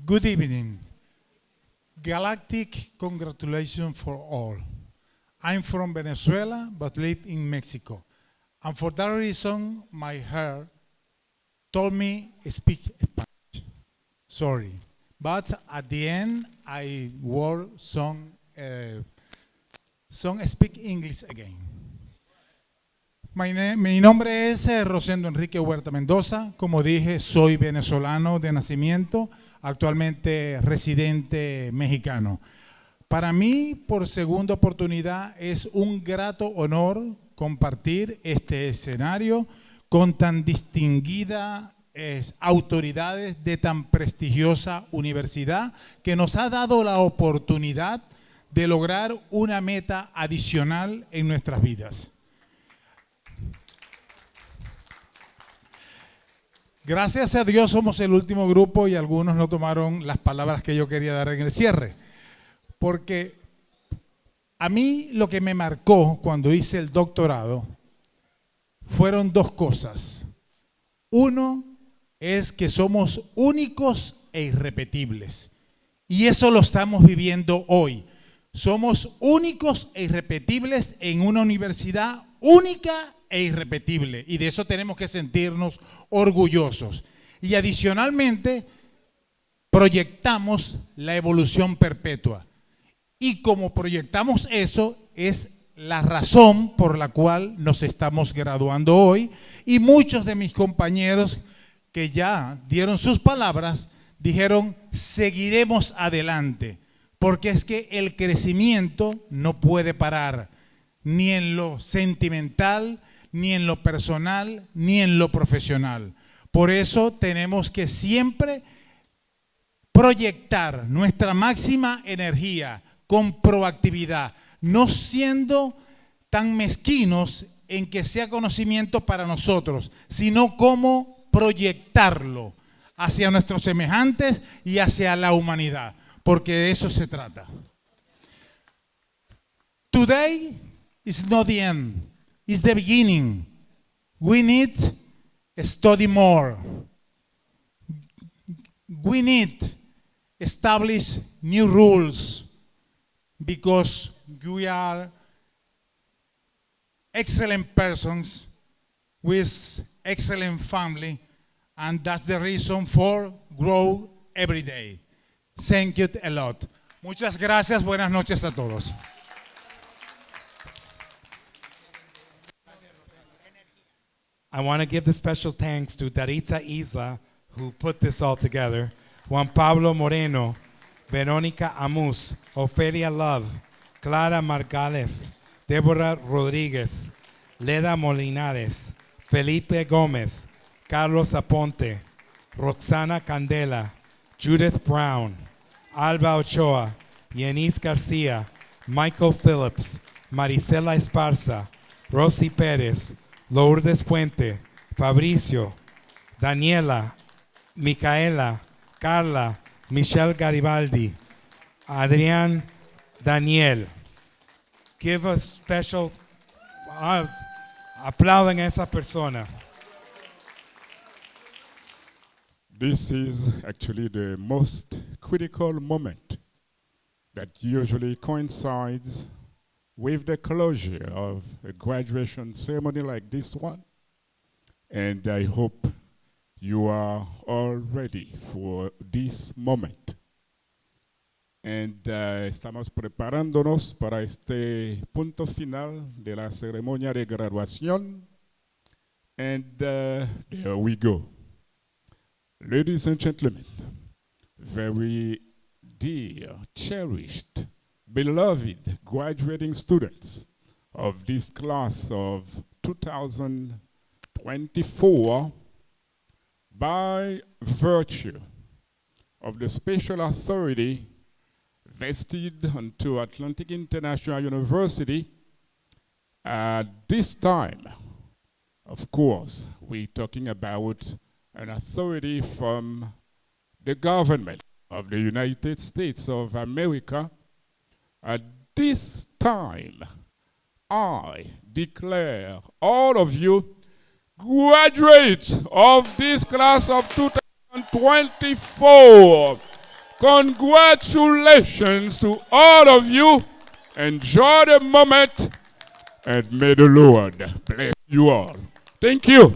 S1: Good evening. Galactic congratulations for all. I'm from Venezuela but live in Mexico. And for that reason, my heart told me speak Spanish. Sorry. But at the end, I wore some speak English again. Mi nombre es Rosendo Enrique Huerta Mendoza. Como dije, soy venezolano de nacimiento, actualmente residente mexicano. Para mí, por segunda oportunidad, es un grato honor compartir este escenario con tan distinguidas autoridades de tan prestigiosa universidad que nos ha dado la oportunidad de lograr una meta adicional en nuestras vidas. Gracias a Dios somos el último grupo y algunos no tomaron las palabras que yo quería dar en el cierre. Porque a mí lo que me marcó cuando hice el doctorado fueron dos cosas. Uno es que somos únicos e irrepetibles. Y eso lo estamos viviendo hoy. Somos únicos e irrepetibles en una universidad única e irrepetible, y de eso tenemos que sentirnos orgullosos. Y adicionalmente, proyectamos la evolución perpetua. Y como proyectamos eso, es la razón por la cual nos estamos graduando hoy. Y muchos de mis compañeros que ya dieron sus palabras, dijeron, seguiremos adelante, porque es que el crecimiento no puede parar, ni en lo sentimental, ni en lo personal, ni en lo profesional. Por eso tenemos que siempre proyectar nuestra máxima energía con proactividad, no siendo tan mezquinos en que sea conocimiento para nosotros, sino cómo proyectarlo hacia nuestros semejantes y hacia la humanidad, porque de eso se trata. Today is not the end. It's the beginning. We need to study more. we need establish new rules because we are excellent persons with excellent family, and that's the reason for grow every day. Thank you a lot. Muchas gracias. Buenas noches a todos.
S2: I want to give the special thanks to Daritza Isla, who put this all together, Juan Pablo Moreno, Veronica Amus, Ofelia Love, Clara Margalef, Deborah Rodriguez, Leda Molinares, Felipe Gomez, Carlos Aponte, Roxana Candela, Judith Brown, Alba Ochoa, Yanis Garcia, Michael Phillips, Marisela Esparza, Rosy Pérez, Lourdes Puente, Fabricio, Daniela, Micaela, Carla, Michelle Garibaldi, Adrián Daniel. Give a special aplauden a esa persona.
S3: This is actually the most critical moment that usually coincides with the closure of a graduation ceremony like this one. And I hope you are all ready for this moment. And estamos preparándonos para este punto final de la ceremonia de graduación. And there we go. Ladies and gentlemen, very dear, cherished, beloved graduating students of this class of 2024, by virtue of the special authority vested unto Atlantic International University, at this time, of course, we're talking about an authority from the government of the United States of America. At this time, I declare all of you graduates of this class of 2024. Congratulations to all of you. Enjoy the moment, and may the Lord bless you all. Thank you.